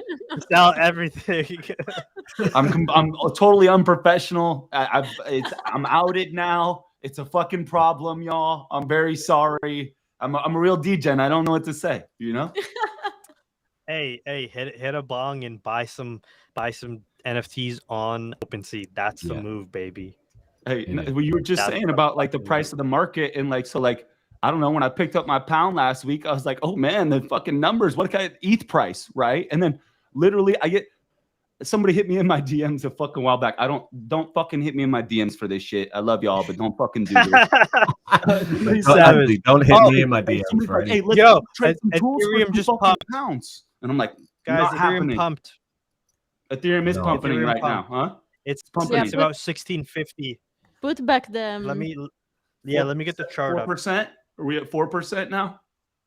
Sell everything. I'm totally unprofessional. I'm outed now. It's a fucking problem, y'all. I'm very sorry. I'm a real degen. I don't know what to say. You know. hey, hit a bong and buy some NFTs on OpenSea. That's the Yeah. move, baby. Hey, It is. well, you were just That's saying the about like the fucking price of the market and like so like I don't know, when I picked up my pound last week, I was like, oh man, the fucking numbers, what kind of ETH price, right? And then literally I get somebody hit me in my DMs a fucking while back. Don't fucking hit me in my DMs for this shit. I love y'all, but don't fucking do this. Don't hit me in my DMs for hey, anything. let's trade some tools for Ethereum 2 just fucking popped. pounds. And I'm like, Guys, not Ethereum happening. pumped. Ethereum is pumping Ethereum right pumped. now, huh? It's pumping. It's about 1650. Put back the. Let me get the chart up. 4%? Are we at 4% now?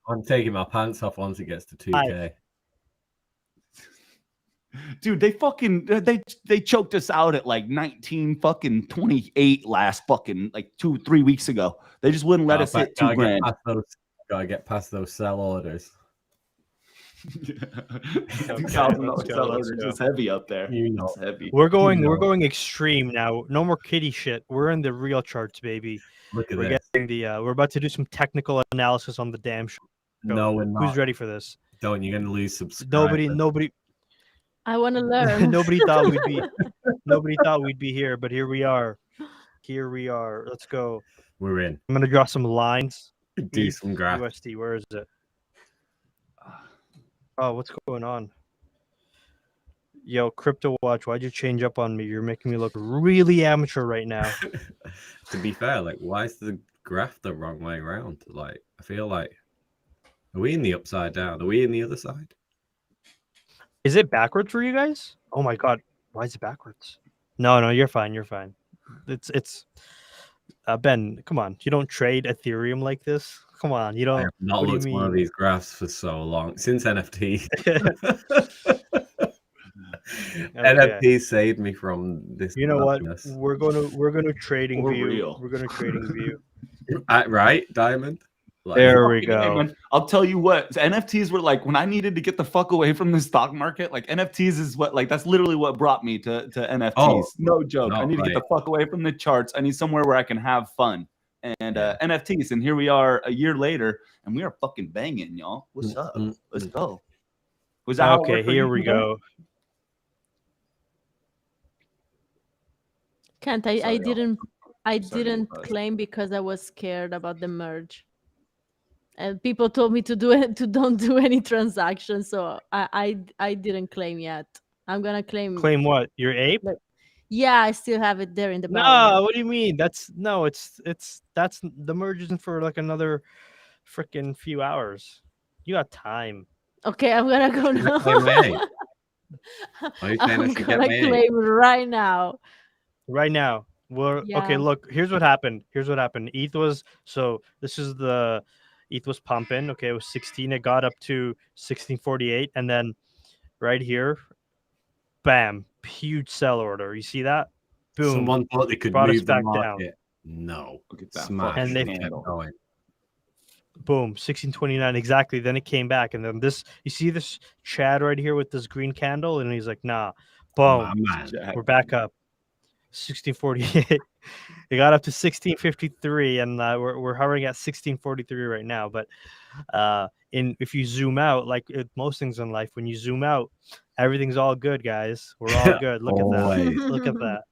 I'm taking my pants off once it gets to 2K. Dude, they fucking they choked us out at like 1928 last fucking like 2-3 weeks ago. They just wouldn't let us hit $2,000. Gotta get past those sell orders. $2,000 sell orders is heavy up there. You know, it's heavy. We're going extreme now. No more kiddie shit. We're in the real charts, baby. Look at We're this. getting the we're about to do some technical analysis on the damn show. No, we're not. Who's ready for this? Don't. You're gonna lose subscribers. Nobody. I want to learn. Nobody thought we'd be here, but here we are. Here we are. Let's go. We're in. I'm gonna draw some lines. Do some graph. USD. Where is it? Oh, what's going on? Yo, Crypto Watch, why'd you change up on me? You're making me look really amateur right now. To be fair, like, why is the graph the wrong way around? Like, I feel like, are we in the upside down? Are we in the other side? Is it backwards for you guys? Oh my god, why is it backwards? No, you're fine. You're fine. It's Ben, come on. You don't trade Ethereum like this. Come on, you don't. I have not what do you looked at one of mean? these graphs for so long since NFT. NFT saved me from this. You know madness. what? We're gonna trading For view. real. We're gonna trading view. Right, Diamond. Like, There we Hey, go. man, I'll tell you what, NFTs were like when I needed to get the fuck away from the stock market. Like NFTs is what, like that's literally what brought me to NFTs. Oh, no joke. no, I need to get the fuck away from the charts. I need somewhere where I can have fun. And NFTs, and here we are a year later, and we are fucking banging, y'all. What's up? Let's go. Was that Okay? Here we go. Can't Sorry, I y'all. didn't Sorry to didn't buzz. claim because I was scared about the merge. And people told me to do it to don't do any transactions, so I didn't claim yet. I'm gonna claim. Claim what? Your ape? Yeah, I still have it there in the balance. No, what do you mean? That's the merge isn't for like another freaking few hours. You got time. Okay, I'm gonna go now. Are you saying I'm I should get gonna my ape? claim right now. Right now. Okay, Yeah. look, here's what happened. ETH was ETH was pumping. Okay, it was 16. It got up to 1648, and then right here, bam, huge sell order. You see that? Boom. Someone thought they could Brought us move the back market. No. Look at that Smash. fucking And they- candle. Going. Boom, 1629 exactly. Then it came back, and then this. You see this Chad right here with this green candle, and he's like, "Nah." My Boom. man. We're back up. 1648. It got up to 1653, and we're hovering at 1643 right now. But if you zoom out, like most things in life, when you zoom out, everything's all good, guys. We're all good. Look at that. Always. Look at that.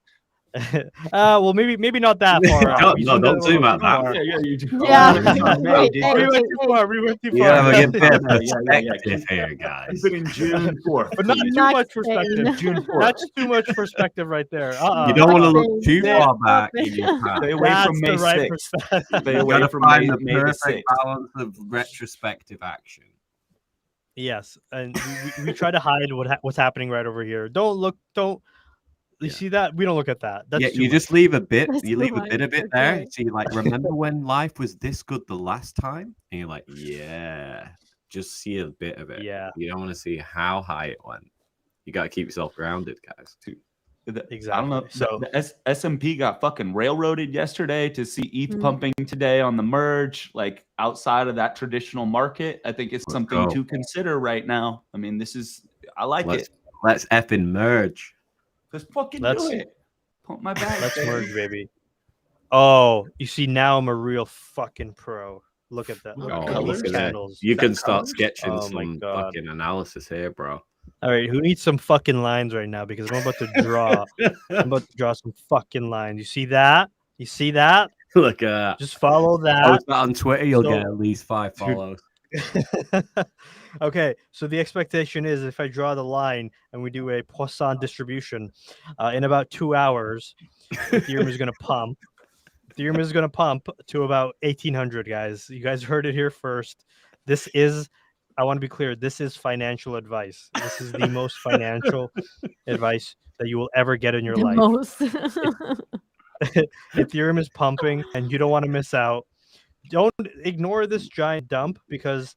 Well, maybe not that far out. No, don't zoom out that far. Yeah, you do. Yeah. Hey, Wait, hey, We went hey, too far. We went too You far. gotta get a bit of Yeah. perspective here, guys. It's been in June 4th. But not too Not much saying. perspective. June 4th. That's too much perspective right there. You don't want to look too Yeah. far back in your Stay past. away That's from May the right 6th. perspective. Stay You away gotta from find May the the perfect 6th. balance of retrospective action. Yes, and we try to hide what's happening right over here. You see that? We don't look at that. That's Yeah, too you much. just leave a bit. That's You too leave a much, bit of it there. okay. So you like remember when life was this good the last time, and you're like, yeah, just see a bit of it. Yeah, You don't want to see how high it went. You got to keep yourself grounded, guys. exactly. I don't know. So the S&P got fucking railroaded yesterday to see ETH Mm. pumping today on the merge, like outside of that traditional market. I think it's Let's something go. to consider right now. I mean, I like Let's it. let's effing merge. Let's fucking Let's- do it. Pump my bag. let's baby. merge, baby. Oh, you see, now I'm a real fucking pro. Look at that. Look Oh, at look these at that. candles. You That can start colors? sketching Oh my some God. fucking analysis here, bro. All right, who needs some fucking lines right now? Because I'm about to draw. I'm about to draw some fucking lines. You see that? You see that? Look, Just follow post that. that on Twitter, you'll So- get at least 5 Dude. follows. Okay, so the expectation is if I draw the line and we do a Poisson distribution, in about 2 hours, Ethereum is going to pump. Ethereum is going to pump to about 1,800, guys. You guys heard it here first. This is, I want to be clear, this is financial advice. This is the most financial advice that you will ever get in your The life. most. Ethereum is pumping, and you don't want to miss out. Don't ignore this giant dump because,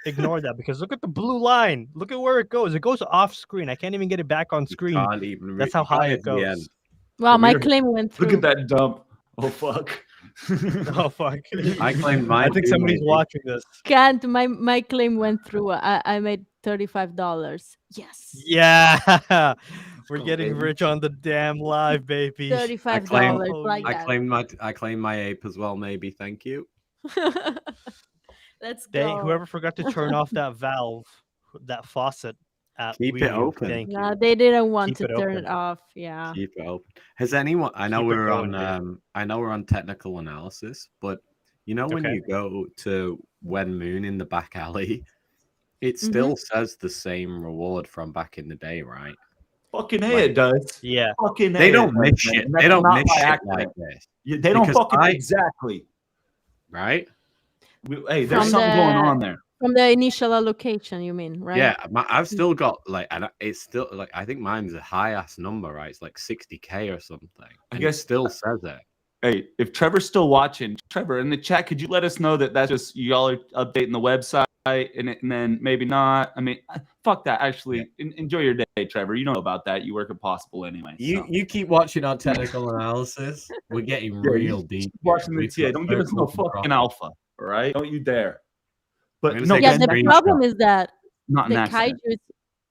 ignore that because look at the blue line. Look at where it goes. It goes off screen. I can't even get it back on You screen. can't even That's how high it goes. Wow, my Weird. claim went through. Look at that dump. Oh fuck. Oh fuck! I claimed I mine think too, somebody's maybe. watching this. Can't. My claim went through. I made $35. Yes. Yeah, we're go, getting baby. rich on the damn live, baby. $35 Oh, like I that. claimed my ape as well, maybe. Thank you. Let's go. Whoever forgot to turn off that valve, that faucet at Keep it Wii U, open. Thank No, you. they didn't want Keep to it turn open. it off. Yeah. Keep it open. Has anyone? I know Keep it we're going, on. I know we're on technical analysis, but when Okay. you go to Wen Moon in the back alley, it Mm-hmm. still says the same reward from back in the day, right? Fucking A, it does. Yeah, Fucking A. They it don't does, miss man. shit. And They that's don't not miss by shit accident. like this, They don't Because fucking I- exactly. right? Hey, there's From something going on there. From the initial allocation, you mean, right? Yeah, I've still got and it's still I think mine's a high ass number, right? It's like 60K or something. I And guess- it still says it. Hey, if Trevor's still watching, Trevor in the chat, could you let us know that that's just y'all are updating the website and then maybe not? I mean, fuck that. Actually, enjoy your day, Trevor. You know about that. You work at Possible anyway. So. You keep watching our technical analysis. We're getting Yeah, real you deep. keep watching the We've TA. got Don't give us no circles and fucking crosses. alpha. All right, don't you dare. I'm But gonna no, take Yeah, a the screenshot. problem is that not an the accident.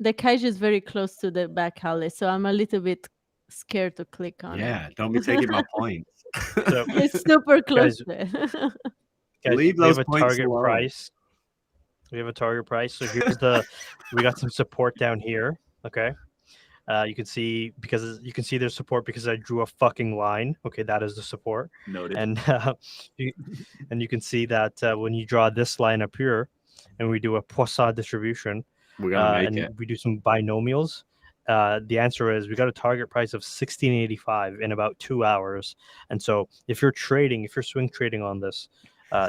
kaiju is very close to the back alley, so I'm a little bit scared to click on it. Yeah, don't be taking my points. So, It's super close Guys, to it. guys, Leave we have those a points target alone. price. We have a target price. So here's we got some support down here. Okay. You can see there's support because I drew a fucking line. Okay, that is the support. Noted. And you can see that when you draw this line up here, and we do a Poisson distribution, We're gonna make and it. we do some binomials. The answer is we got a target price of 1685 in about 2 hours. And so if you're swing trading on this,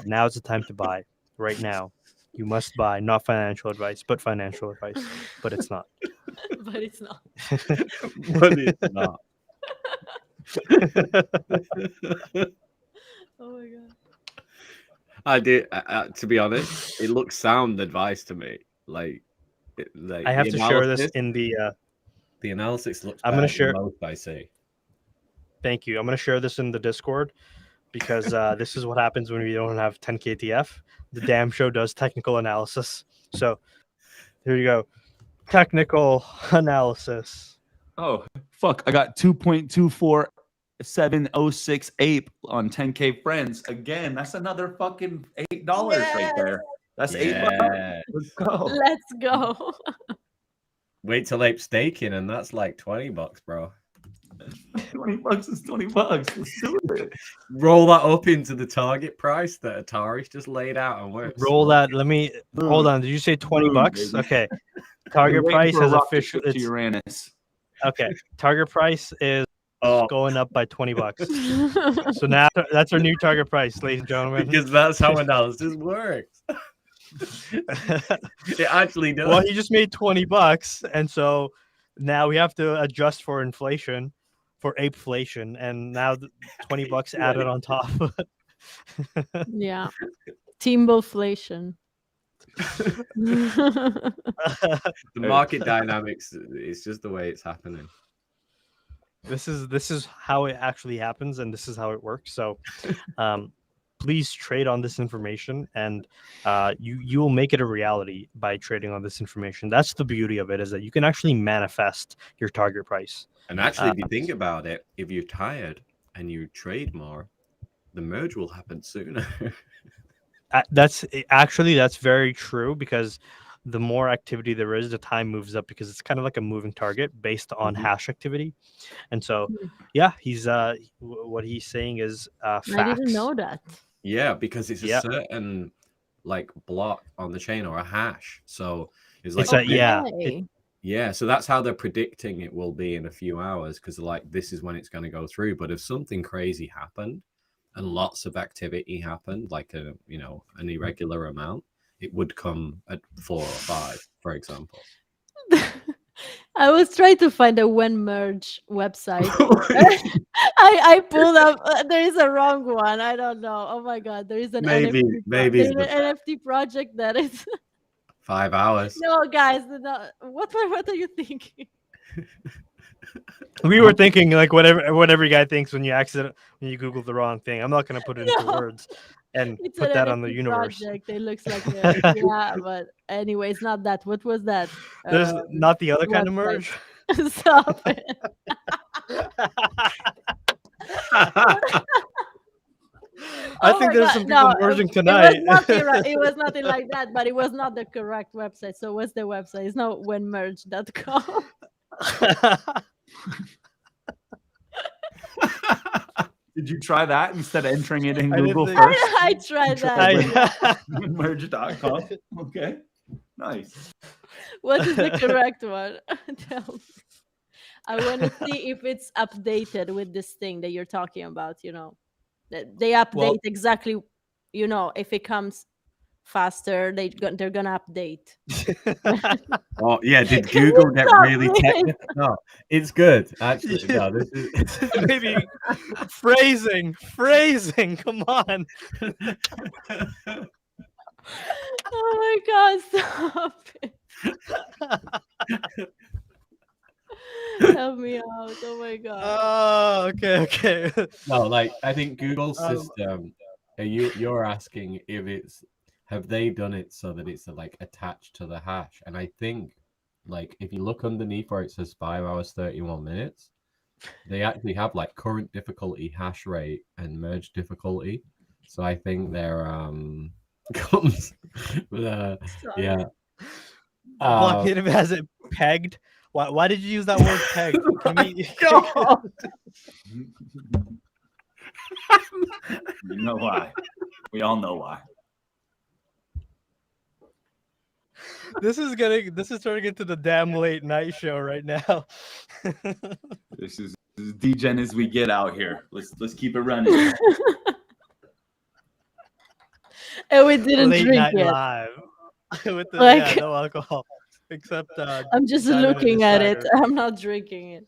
now's the time to buy. Right now, you must buy. Not financial advice, but financial advice. But it's not. But it's not. But it's not. Oh my god. I do. To be honest, it looks sound advice to me. Like I have the to share this analysis- in the. The analysis looks. I'm gonna better than share- most I see. Thank you. I'm going to share this in the Discord because this is what happens when we don't have 10 KTF. The damn show does technical analysis. So here you go. Technical analysis. Oh fuck! I got 2.24706 ape on 10K friends. Again, that's another fucking $8 right there. That's $8. Yeah. Let's go. Let's go. Wait till ape staking, and that's like $20, bro. $20 is $20. Let's do it. Roll that up into the target price that Atari's just laid out, and we're Roll that. Let me hold on. Did you say 20 Boom, bucks? baby. Okay. Target Waiting price for a has rocket official. ship to It's Uranus. okay. Target price is Oh, going up by 20 bucks. So now that's our new target price, ladies and gentlemen. because that's how analysis works. It actually does. Well, he just made 20 bucks, and so now we have to adjust for inflation, for apeflation, and now 20 bucks added on top. Yeah. Timboflation. The market dynamics is just the way it's happening. This is how it actually happens, and this is how it works. So, please trade on this information, and you will make it a reality by trading on this information. That's the beauty of it, is that you can actually manifest your target price. And actually, if you think about it, if you're tired and you trade more, the merge will happen sooner. That's very true, because the more activity there is, the time moves up because it's kind of like a moving target based on hash activity. And so, yeah, he's what he's saying is facts. I didn't know that. Yeah, because it's a Yeah. certain like block on the chain or a hash. So it's It's like Okay. yeah, so that's how they're predicting it will be in a few hours, because like this is when it's going to go through. But if something crazy happened and lots of activity happened, like an irregular amount, it would come at 4 or 5, for example. I was trying to find a when merge website. I pulled up. There is a wrong one. I don't know. Oh my god, there is an Maybe there's it's an NFT project that is. 5 hours. No, guys, no. What are you thinking? We were thinking like what every guy thinks when you Google the wrong thing. I'm not going to put it into No. words and It's put an that on the NFT universe. project. It looks like a, yeah, but anyways, not that. What was that? There's not the other kind of website. merge. Stop it. I Oh think my there's God, some people no, merging tonight. It was nothing like that, but it was not the correct website. So what's the website? It's not whenmerge.com. Did you try that instead of entering it in I didn't Google think- first? I tried that. Merge.com. Okay. Nice. What is the correct one? Tell me. I want to see if it's updated with this thing that you're talking about, you know. That they update Well- exactly, you know, if it comes faster, they're gonna update. Oh yeah, did Can you Google get stop, really please? technical? No, it's good actually. No, this is Maybe phrasing. Come on. Oh my god, stop it. Help me out. Oh my god. Oh, okay. no, like I think Google's Um, system. You're asking if it's have they done it so that it's like attached to the hash, and I think like if you look underneath where it says 5 hours 31 minutes, they actually have like current difficulty, hash rate, and merge difficulty. So I think they're comes with yeah. Blockade has it pegged. Why did you use that word pegged? Can we... You know why. We all know why. This is turning into the damn late night show right now. This is as degen as we get out here. Let's keep it running. And we didn't Late drink night it. live with the Like- no alcohol except. I'm just Diamond and looking at it. Decider. I'm not drinking it.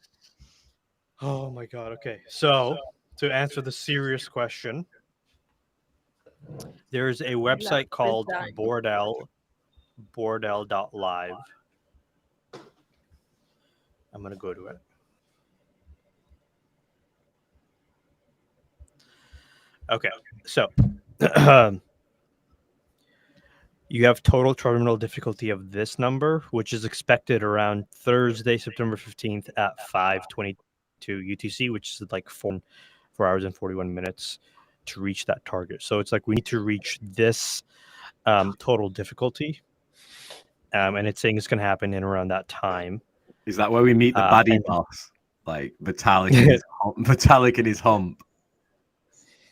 Oh my god. Okay, so to answer the serious question, there's a website called dying. Bordel.live. I'm gonna go to it. Okay, so you have total terminal difficulty of this number, which is expected around Thursday, September 15th at 5:22 UTC, which is like 4 hours and 41 minutes to reach that target. So it's like we need to reach this total difficulty, and it's saying it's going to happen in around that time. Is that where we meet the baddie boss? Like Vitalik in his hump.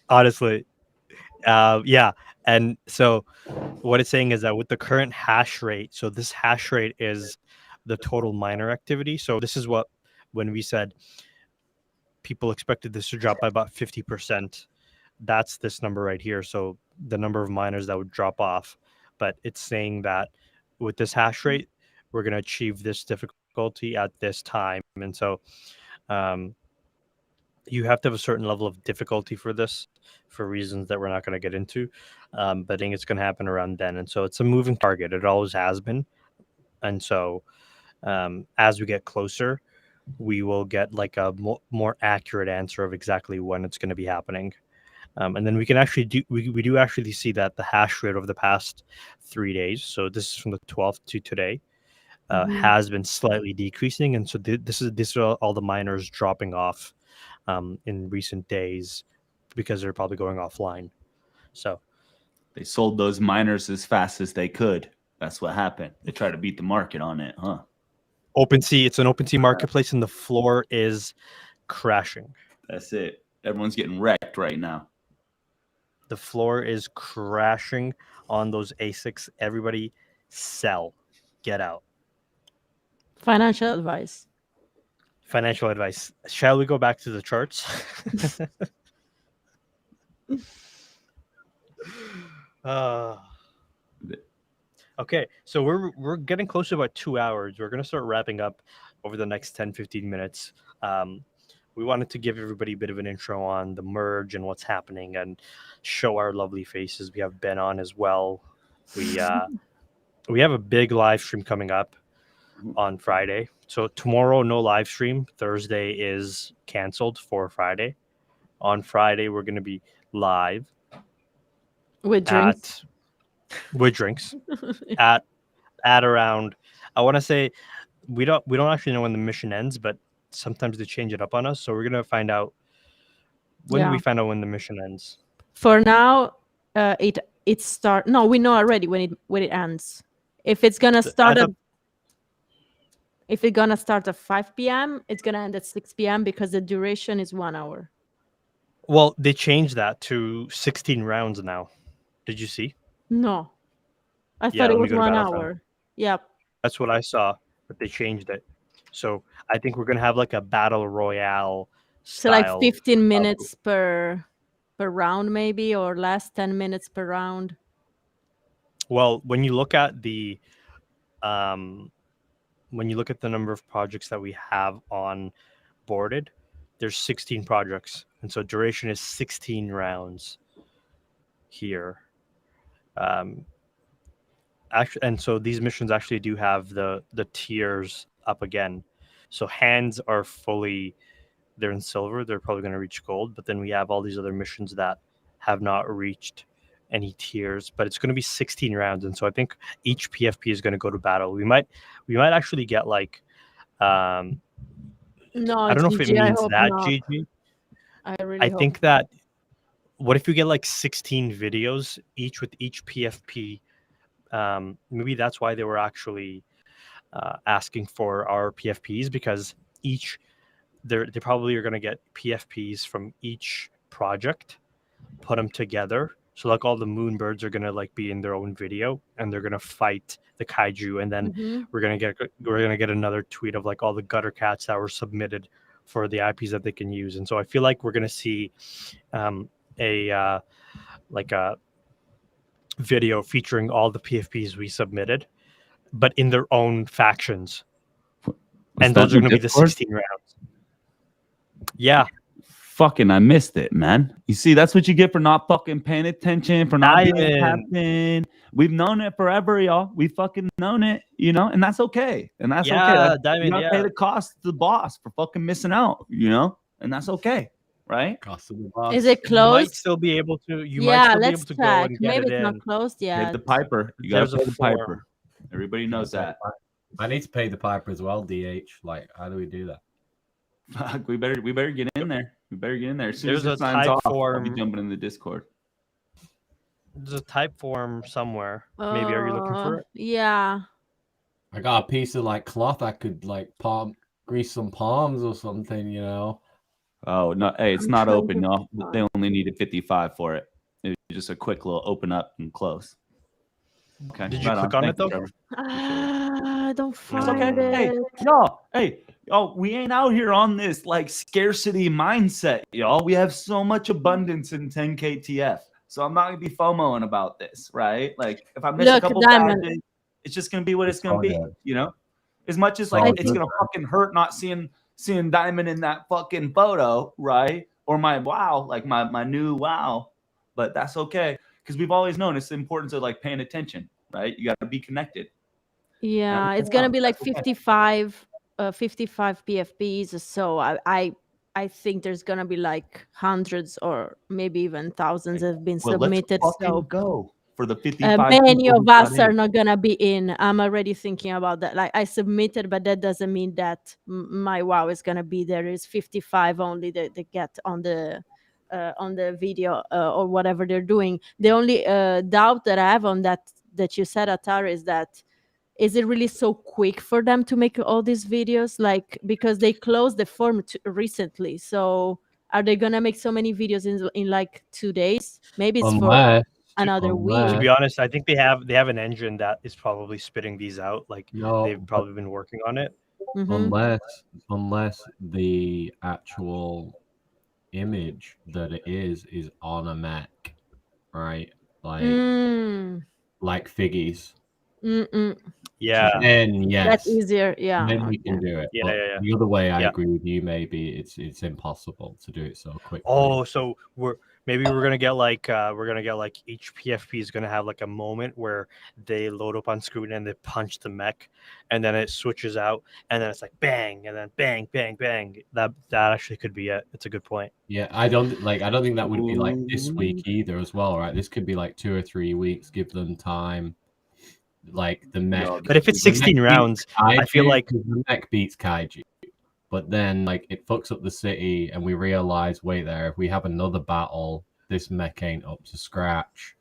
Honestly, yeah. And so what it's saying is that with the current hash rate, so this hash rate is the total miner activity. So this is what, when we said people expected this to drop by about 50%, that's this number right here. So the number of miners that would drop off. But it's saying that with this hash rate, we're going to achieve this difficulty at this time. And so you have to have a certain level of difficulty for this, for reasons that we're not going to get into. But I think it's going to happen around then. And so it's a moving target. It always has been. And so as we get closer, we will get like a more accurate answer of exactly when it's going to be happening. And then we can actually we do actually see that the hash rate over the past 3 days, so this is from the 12th to today, has been slightly decreasing. And so this is all the miners dropping off in recent days because they're probably going offline. So They sold those miners as fast as they could. That's what happened. They tried to beat the market on it, huh? OpenSea, it's an OpenSea marketplace, and the floor is crashing. That's it. Everyone's getting wrecked right now. The floor is crashing on those ASICs. Everybody sell. Get out. Financial advice. Financial advice. Shall we go back to the charts? Okay, so we're getting close to about 2 hours. We're going to start wrapping up over the next 10-15 minutes. We wanted to give everybody a bit of an intro on the merge and what's happening and show our lovely faces. We have Ben on as well. We have a big live stream coming up on Friday. So tomorrow, no live stream. Thursday is canceled for Friday. On Friday, we're going to be live With drinks. at around, I want to say, we don't actually know when the mission ends, but sometimes they change it up on us. So we're going to find out when do we find out when the mission ends. For now, it start. No, we know already when it ends. If it's gonna start if it's gonna start at 5 p.m., it's gonna end at 6 p.m. because the duration is 1 hour. Well, they changed that to 16 rounds now. Did you see? No, I thought it let me was go to 1 Battlefront. hour. Yep. That's what I saw, but they changed it. So I think we're gonna have like a battle royale So like style. 15 minutes per round, maybe, or less, 10 minutes per round. Well, when you look at the number of projects that we have on boarded, there's 16 projects, and so duration is 16 rounds here. Actually, and so these missions actually do have the tiers up again. So hands are they're in silver. They're probably going to reach gold, but then we have all these other missions that have not reached any tiers, but it's going to be 16 rounds, and so I think each PFP is going to go to battle. We might actually get like No, I don't know if it GG, I means hope that not. GG. I I think that what if you get like 16 videos each with each PFP? Maybe that's why they were actually asking for our PFPs, because they probably are going to get PFPs from each project, put them together. So like all the moonbirds are going to like be in their own video, and they're going to fight the kaiju, and then we're going to get another tweet of like all the gutter cats that were submitted for the IPs that they can use. And so I feel like we're going to see a video featuring all the PFPs we submitted, but in their own factions. And those are going to be the 16 rounds. Yeah. Fucking, I missed it, man. You see, that's what you get for not fucking paying attention, for not being a captain. We've known it forever, y'all. We fucking known it, you know, and that's okay. And that's okay. Diamond, you gotta pay the cost to the boss for fucking missing out, you know, and that's okay, right? Cost of the boss. Is it closed? You might still be able to. Go and get Maybe it it's in. not closed yet. Pay the piper. You gotta pay the piper. Everybody knows that. I need to pay the piper as well, DH. Like, how do we do that? Fuck, we better get in there. We better get in there. As soon There's as it a signs type off, form. I'll be jumping in the Discord. There's a type form somewhere. Maybe are you looking for it? Yeah. I got a piece of like cloth I could like grease some palms or something, you know. Oh no! Hey, it's not open, y'all. They only needed 55 for it. It was just a quick little open up and close. Okay. Did you click on it though? Don't find okay. Hey, y'all. Hey, y'all. We ain't out here on this like scarcity mindset, y'all. We have so much abundance in 10KTF, so I'm not gonna be FOMOing about this, right? Like, if I miss a couple badges, it's just gonna be what it's gonna be, you know. As much as like it's gonna fucking hurt not seeing Diamond in that fucking photo, right? Or my wow, like my new wow, but that's okay. Because we've always known it's the importance of like paying attention, right? You got to be connected. Yeah, it's gonna be like 55 PFPs. So I think there's gonna be like hundreds or maybe even thousands have been submitted. So go for the 55. Many of us are not gonna be in. I'm already thinking about that. Like I submitted, but that doesn't mean that my wow is gonna be there. Is 55 only that they get on the video or whatever they're doing. The only doubt that I have on that that you said, Atari, is that is it really so quick for them to make all these videos? Like, because they closed the forum recently, so are they gonna make so many videos in like 2 days? Maybe it's for Unless, another week. To be honest, I think they have an engine that is probably spitting these out. Like no, they've probably been working on it. Mhm. unless the actual image that it is on a Mac, right? Like Mm. like Figgies. Mm-mm. Yeah. Then yes, That's easier. Yeah. then we can Okay. do it. Yeah, But yeah. the other way, I Yeah. agree with you. Maybe it's impossible to do it so quickly. Oh, so we're gonna get like each PFP is gonna have like a moment where they load up on screen and they punch the mech, and then it switches out, and then it's like bang, and then bang, bang, bang. That actually could be it. It's a good point. Yeah, I don't think that would be like this week either as well, right? This could be like 2 or 3 weeks. Give them time. Like the mech. No, But if it's the mech 16 beats rounds, I feel Kaiju, like 'cause the mech beats Kaiju. But then like it fucks up the city, and we realize, wait there, if we have another battle, this mech ain't up to scratch.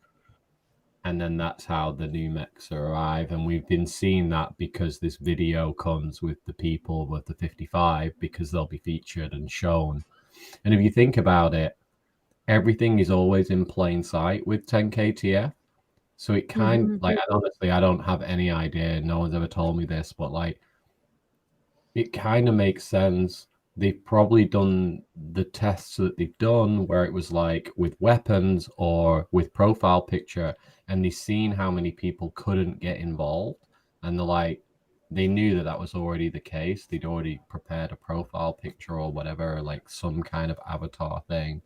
And then that's how the new mechs arrive. And we've been seeing that because this video comes with the people with the 55, because they'll be featured and shown. And if you think about it, everything is always in plain sight with 10KTF. So it kind like, honestly, I don't have any idea. No one's ever told me this, but like, it kind of makes sense. They've probably done the tests that they've done where it was like with weapons or with profile picture, and they've seen how many people couldn't get involved, and they're like, they knew that that was already the case. They'd already prepared a profile picture or whatever, like some kind of avatar thing,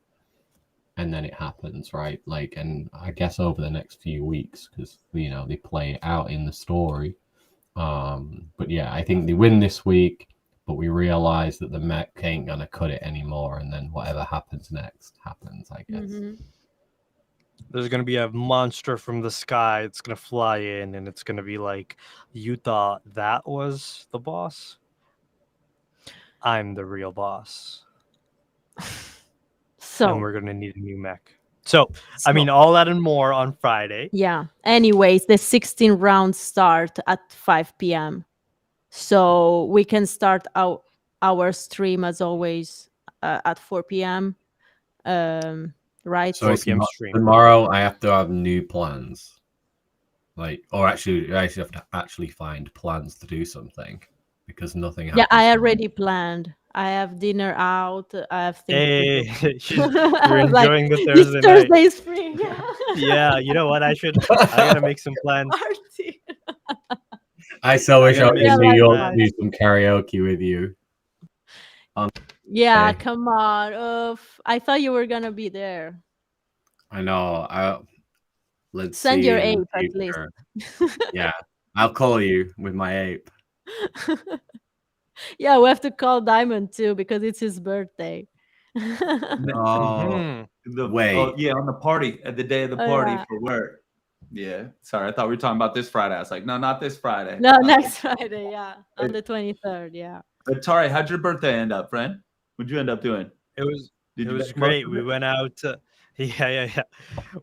and then it happens, right? Like, and I guess over the next few weeks, because they play it out in the story. But yeah, I think they win this week, but we realize that the mech ain't gonna cut it anymore, and then whatever happens next happens, I guess. there's gonna be a monster from the sky. It's gonna fly in, and it's gonna be like, you thought that was the boss? I'm the real boss. So And we're gonna need a new mech. So I mean, all that and more on Friday. yeah. Anyways, the 16 rounds start at 5 p.m. So we can start our stream as always at 4 p.m. Right? So 4 it's p.m. stream. tomorrow. I have to have new plans, like, or actually, I have to actually find plans to do something, because nothing happens. Yeah, I already planned. I have dinner out. I have things to do. You're Like, enjoying the this Thursday night. Thursday is free. Yeah, you know what? I gotta make some plans. Party. I so wish I gotta was make in some New York plans. to do some karaoke with you. Yeah, Okay. come on. I thought you were gonna be there. I know. Let's Send see your in the ape at least. future. Yeah, I'll call you with my ape. Yeah, we have to call Diamond too because it's his birthday. Oh, wait. Oh yeah, on the party at the day of the Oh, party yeah. for work. Yeah, sorry, I thought we were talking about this Friday. I was like, no, not this Friday. No, next Friday, yeah. On the 23rd, yeah. But Tari, how'd your birthday end up, friend? What'd you end up doing? It was Did you it was get close great. to We it? went out to, yeah.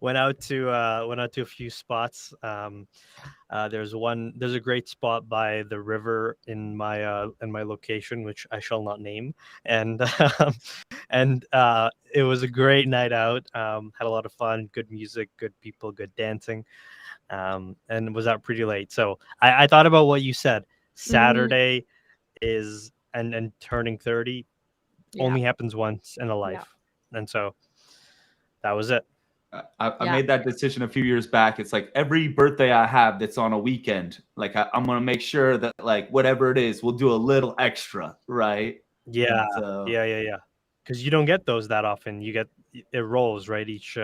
Went out to a few spots. There's a great spot by the river in my location, which I shall not name, and it was a great night out. Had a lot of fun, good music, good people, good dancing, and was out pretty late. So I thought about what you said. Saturday is and turning 30 Yeah. only happens once in a life, and so that was it. I made that decision a few years back. It's like every birthday I have that's on a weekend, like I'm gonna make sure that like whatever it is, we'll do a little extra, right? Yeah, So- yeah. Because you don't get those that often. You get it rolls right each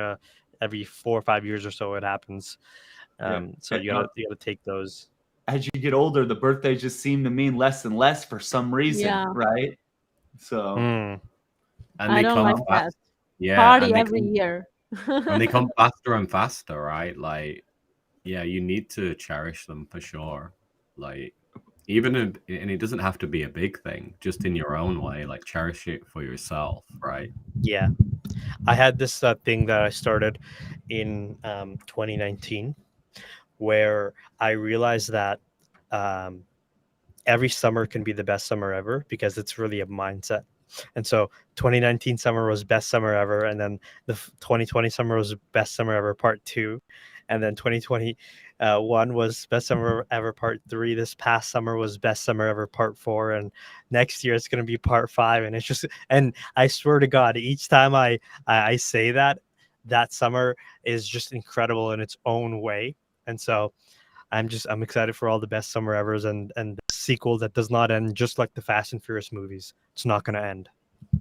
every 4 or 5 years or so. It happens. So you gotta take those. As you get older, the birthdays just seem to mean less and less for some reason, Yeah. right? So And I don't like that. Yeah, Party and they every come, year. and they come faster and faster, right? Like, yeah, you need to cherish them for sure. Like, and it doesn't have to be a big thing, just in your own way. Like, cherish it for yourself, right? Yeah, I had this thing that I started in 2019, where I realized that um, every summer can be the best summer ever because it's really a mindset. And so 2019 summer was best summer ever, and then the 2020 summer was best summer ever part 2, and then 2021 was best summer ever part 3. This past summer was best summer ever part 4, and next year it's going to be part 5. And it's just, and I swear to God, each time I say that, that summer is just incredible in its own way. And so I'm excited for all the best summer evers and the sequel that does not end, just like the Fast and Furious movies. It's not going to end.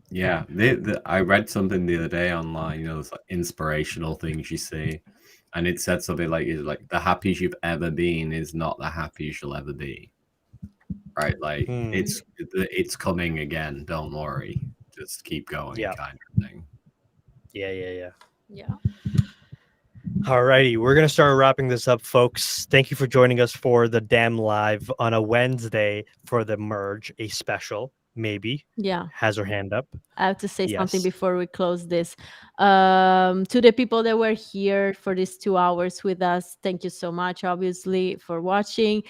Yeah, I read something the other day online. You know, those like inspirational things you see, and it said something like, the happiest you've ever been is not the happiest you'll ever be." Right? Like it's coming again. Don't worry. Just keep going, Yeah. kind of thing. Yeah. Yeah. Alrighty, we're gonna start wrapping this up, folks. Thank you for joining us for the Damn Live on a Wednesday for the Merge, a special. Maybe Yeah. has her hand up. I have to say something Yes. before we close this. To the people that were here for these 2 hours with us, thank you so much, obviously, for watching.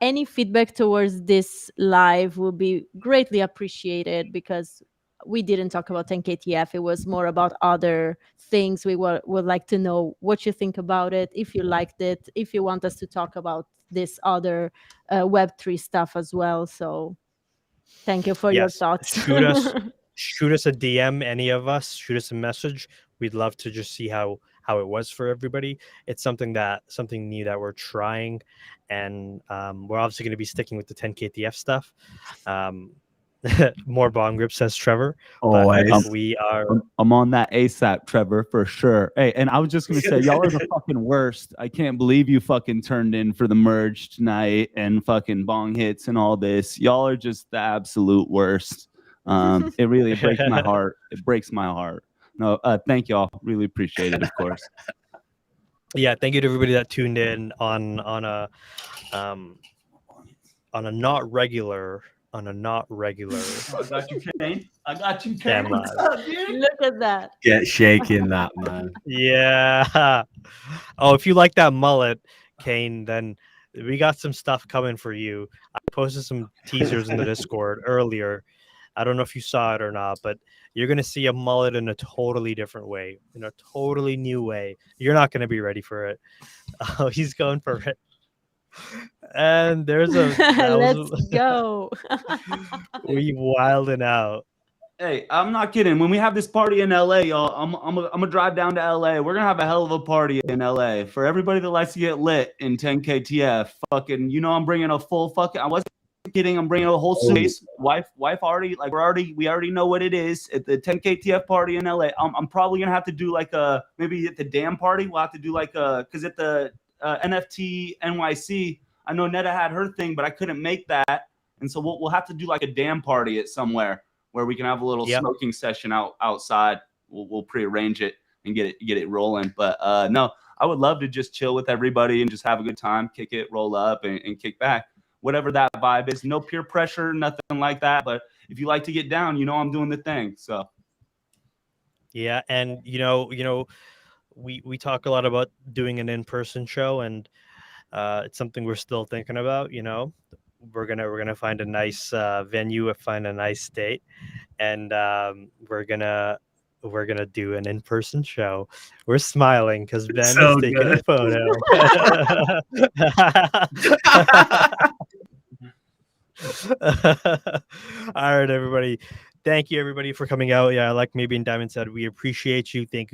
Any feedback towards this live will be greatly appreciated because we didn't talk about 10KTF. It was more about other things. We would like to know what you think about it, if you liked it, if you want us to talk about this other Web3 stuff as well. So thank you for your Yes. thoughts. Shoot us a DM, any of us. Shoot us a message. We'd love to just see how it was for everybody. It's something new that we're trying, and we're obviously going to be sticking with the 10KTF stuff. More bong grip, says Trevor. Always. But we are. I'm on that ASAP, Trevor, for sure. Hey, and I was just gonna say, y'all are the fucking worst. I can't believe you fucking turned in for the Merge tonight and fucking bong hits and all this. Y'all are just the absolute worst. It really breaks my heart. It breaks my heart. No, thank y'all. Really appreciate it, of course. Yeah, thank you to everybody that tuned in on a not regular. Oh, I got you, Kane. I got you, Kane. Damn What's live. up, dude? Look at that. Get shaking, that man. Yeah. Oh, if you like that mullet, Kane, then we got some stuff coming for you. I posted some teasers in the Discord earlier. I don't know if you saw it or not, but you're going to see a mullet in a totally different way, in a totally new way. You're not going to be ready for it. Oh, he's going for it. And there's Let's go. We wilding out. Hey, I'm not kidding. When we have this party in LA, y'all, I'm gonna drive down to LA. We're gonna have a hell of a party in LA for everybody that likes to get lit in 10KTF. Fucking, I'm bringing a full fucking. I wasn't kidding. I'm bringing a whole suitcase. Wife already like we already know what it is at the 10KTF party in LA. I'm probably gonna have to do like maybe at the Damn party. We'll have to do like because at the NFT NYC, I know Netta had her thing, but I couldn't make that, and so we'll have to do like a Damn party at somewhere where we can have a little smoking session outside. We'll prearrange it and get it rolling. But no, I would love to just chill with everybody and just have a good time, kick it, roll up, and kick back. Whatever that vibe is. No peer pressure, nothing like that. But if you like to get down, I'm doing the thing. So yeah, and we talk a lot about doing an in-person show, and it's something we're still thinking about. We're gonna find a nice venue, find a nice date, and we're gonna do an in-person show. We're smiling because Ben is taking a photo. All right, everybody. Thank you, everybody, for coming out. Yeah, like Maybe and Diamond said, we appreciate you. Thank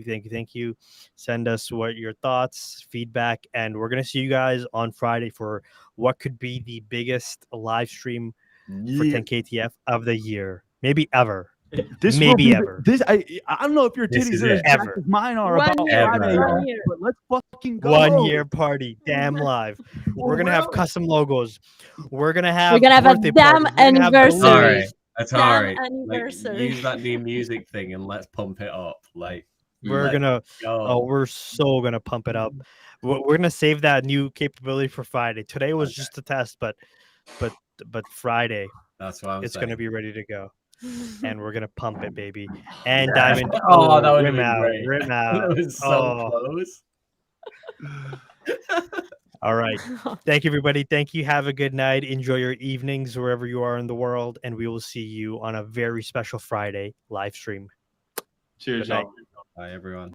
you. Send us what your thoughts, feedback, and we're gonna see you guys on Friday for what could be the biggest live stream for 10KTF of the year, maybe ever. Maybe ever. I don't know if your titties are as jacked as mine are about Friday, but let's fucking go. 1 year party, Damn Live. We're gonna have custom logos. We're gonna have a damn anniversary. That's all right. Like, use that new music thing and let's pump it up. Like we're so gonna pump it up. We're gonna save that new capability for Friday. Today was just a test, but Friday, that's what it's gonna be ready to go. And we're gonna pump it, baby. And Yeah. Diamond. Oh, that would rim be out, great. Rim out. That was so close. All right. Thank you, everybody. Thank you. Have a good night. Enjoy your evenings wherever you are in the world. And we will see you on a very special Friday live stream. Cheers, Good night. y'all. Bye, everyone.